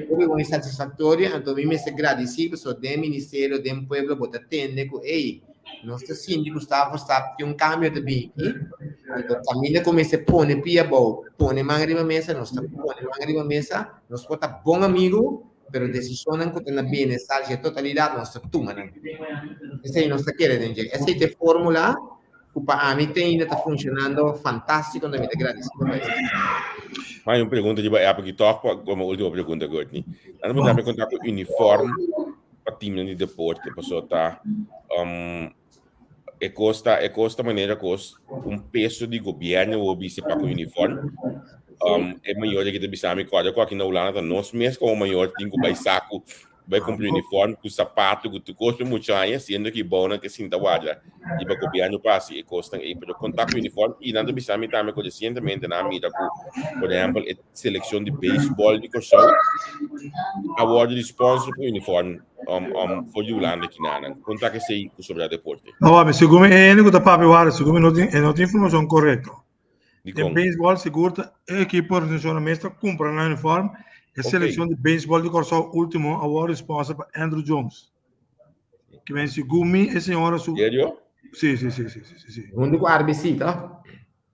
Uma insatisfatória, então me agradecido, sou do Ministério do Pueblo, bota atende, ei, nosso síndico está tem cambio de bem aqui. Então, família começa a pôr pia bom, põe manga mesa, nós está põe manga mesa, nós bota bom amigo, pero decisão não tem bem-estar de totalidade, nós está tomando. Essa aí nós está querendo, essa é a fórmula que para mim ainda está funcionando fantástico, também agradecido. Mas uma pergunta de época que toca como última pergunta, Courtney. Nós podemos contar com uniforme para time de deporte, pessoa tá custa maneira custa peso de governo ou vice para o uniforme é maior do que de bisami coisa aqui na Holanda nós mesmo como maior tem que vai saco vai comprar uniforme com sapato com custa muito aí sendo que bom que sinta guarda e para governo passa e custa e para contar com uniforme e nada bisami também com recentemente na mídia por exemplo seleção de beisebol de coisa award de sponsor para uniforme for the Holanda aqui na contar que sei sobre o deporte. Não, segundo é único da papi guarda, segundo não tem informação correta. Em beisebol segura a equipe organizacionalmente compra na uniforme a seleção de beisebol de Corsol último award sponsor para Andrew Jones. Que vem segundo a senhora su. Sério? Sim. Segundo o árbitro, tá?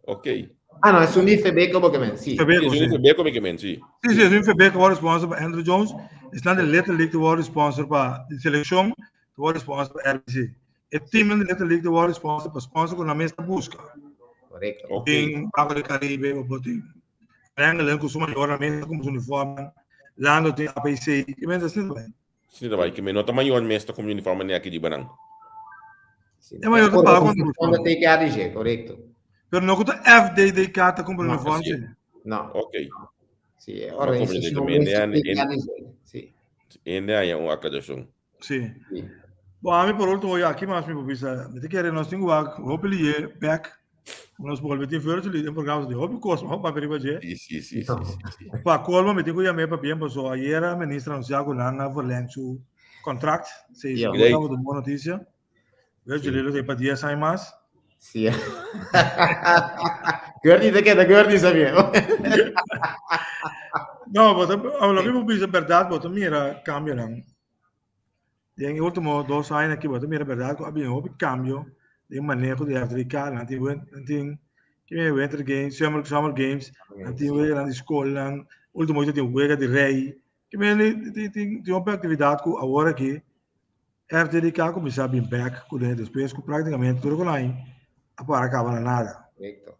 Ok. Ah, não, é um Febeco, porque sim. Febeco, como sim. Sim, é um Febeco award sponsor para Andrew Jones. Está na Little League award sponsor para a seleção, award sponsor para RBC. O time da Little League award sponsor para sponsor com a mesa busca. Correto. Tem Pago do Caribe, o tem Angle com sua maior mesa como uniforme. Lá tem APC, que vem assim também. Sim, também que me nota maior mesa como uniforme nem aqui de Banang. É maior que pago quando tem que ADG, correto. Pero não conta FDD carta com uniforme. Não. Ok. Sim, ora isso sim. Ainda é uma academia. Sim. Bom, a mim por último eu aqui mais me precisa, me querer nós temos hope ele back nós podemos ter fora de programa de hope cosmo, hope para perigo Sim. Para colmo me tenho que chamar para bem pessoa, ayer a ministra anunciou na valendo contract, se isso é uma boa notícia. Vejo ele tem para dia sai mais. Sim. Gordinho sabia. Não, mas a mesma coisa verdade, mas mira cambio não. Em último 2 anos aqui, mas mira verdade, havia cambio de manejo de aplicar, antigo que me winter games, summer games, antigo na escola, último dia tem juega de rei, que me tem uma atividade que agora aqui é dedicar como sabe back com dentro depois com praticamente tudo que lá para acabar nada. Correto.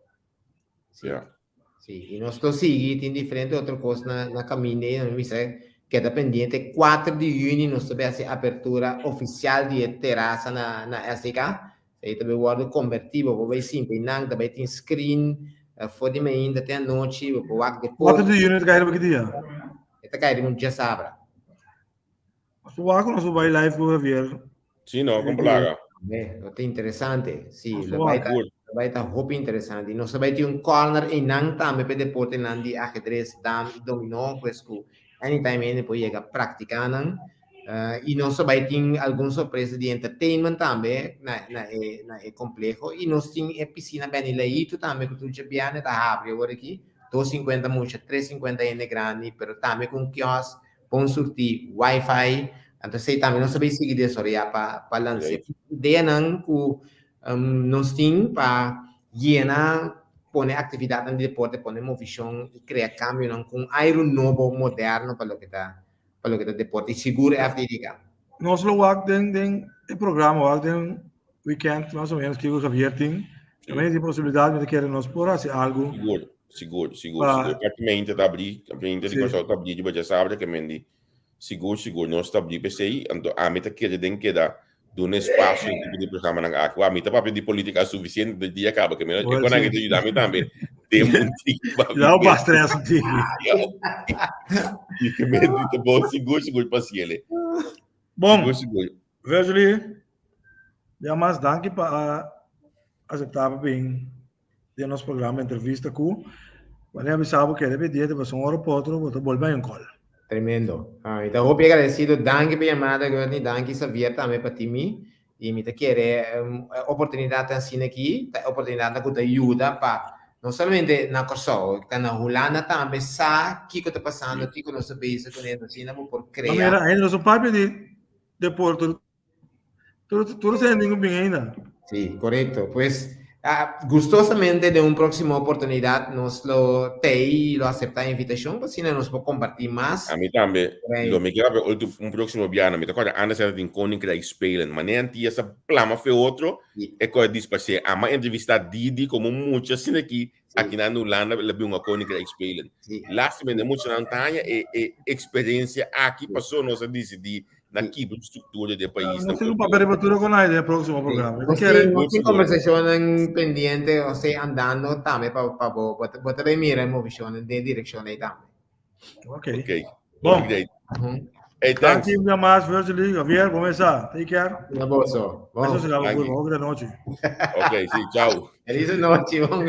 Sim, e nós estamos seguindo diferente outra coisa na caminho, não me sei. Queda pendiente 4 de junho nós tivemos a apertura oficial de terraça na SDK. Aí também o guarda convertível, porque simples, não também tem screen, fode me ainda até a noite, o guarda depois. 4 de junho de cair para que dia? Está caindo um dia sabra. O guarda nós vai live com o Javier. Sim, não, com plaga. É interessante. Sim, vai estar roupa interessante. E nós vai ter corner e não também para deporte não de ajedrez, dam e dominó, pues anytime ele pode chegar praticando e nós vai ter algumas surpresas de entertainment também na complexo e nós temos a piscina bem leito também que tu já bem está abre agora aqui 250 muito 350 é grande pero também com quiosque bom surtir wifi então sei também nós vai seguir dessa área para lançar ideia não que nós temos para llenar pone atividade no deporte, pone movição e cria cambio não com aero novo moderno para o que está deporte e seguro é FDDK. Nós lo tem o programa, tem weekend mais ou menos que o Javier tem. Também tem possibilidade de querer nós por fazer algo. Seguro. Praticamente está abrir, praticamente de coisa está abrir de baixo sábado que mendi. Seguro, nós está abrir PC, então a meta que tem que dar do espaço de programa na água, a meta para de política suficiente do dia acaba que menos quando a gente ajudar também tem muito já o bastress aqui e que medo de bom seguro para si ele bom vejo ali já mais danke para aceitar bem de nosso programa entrevista com quando eu avisava que ele pedia de passar um aeroporto vou voltar em call Tremendo. Então, vou agradecido. Danke por chamada, Gordon. Danke, Xavier, também para ti. E me quer oportunidade assim aqui, oportunidade que te ajuda para não somente na Kosovo, que está na Holanda também, sabe o que está passando aqui com o nosso país, com ele, assim, por criar. Mira, ainda não sou pai de Porto. Tu não sei nenhum bem ainda. Sí, correcto. Pues gustosamente de una próxima oportunidad nos lo TI lo acepta la invitación, pues si no nos puede compartir más. A mim também. Lo me queda um próximo piano. Me toca antes era de Koninkrijk spelen. Maar nem tinha essa plama foi outro. É que eu disse para você, a minha entrevista Didi como muitas assim aqui na Holanda, ele viu uma Koninkrijk spelen. Lastamente muitos na Antanha e experiência aqui passou nossa decidir na estrutura do país. Não sei o papel de abertura com a ideia do próximo programa. Tem conversação pendiente, ou seja, andando também para poder mirar uma visão de direção aí também. Ok. Bom. Hey, thanks. Thank you mais, Virgil. Javier, começa. Take care. Un abrazo. Eso será buena noche. Ok, sí, chao. Feliz noche, buen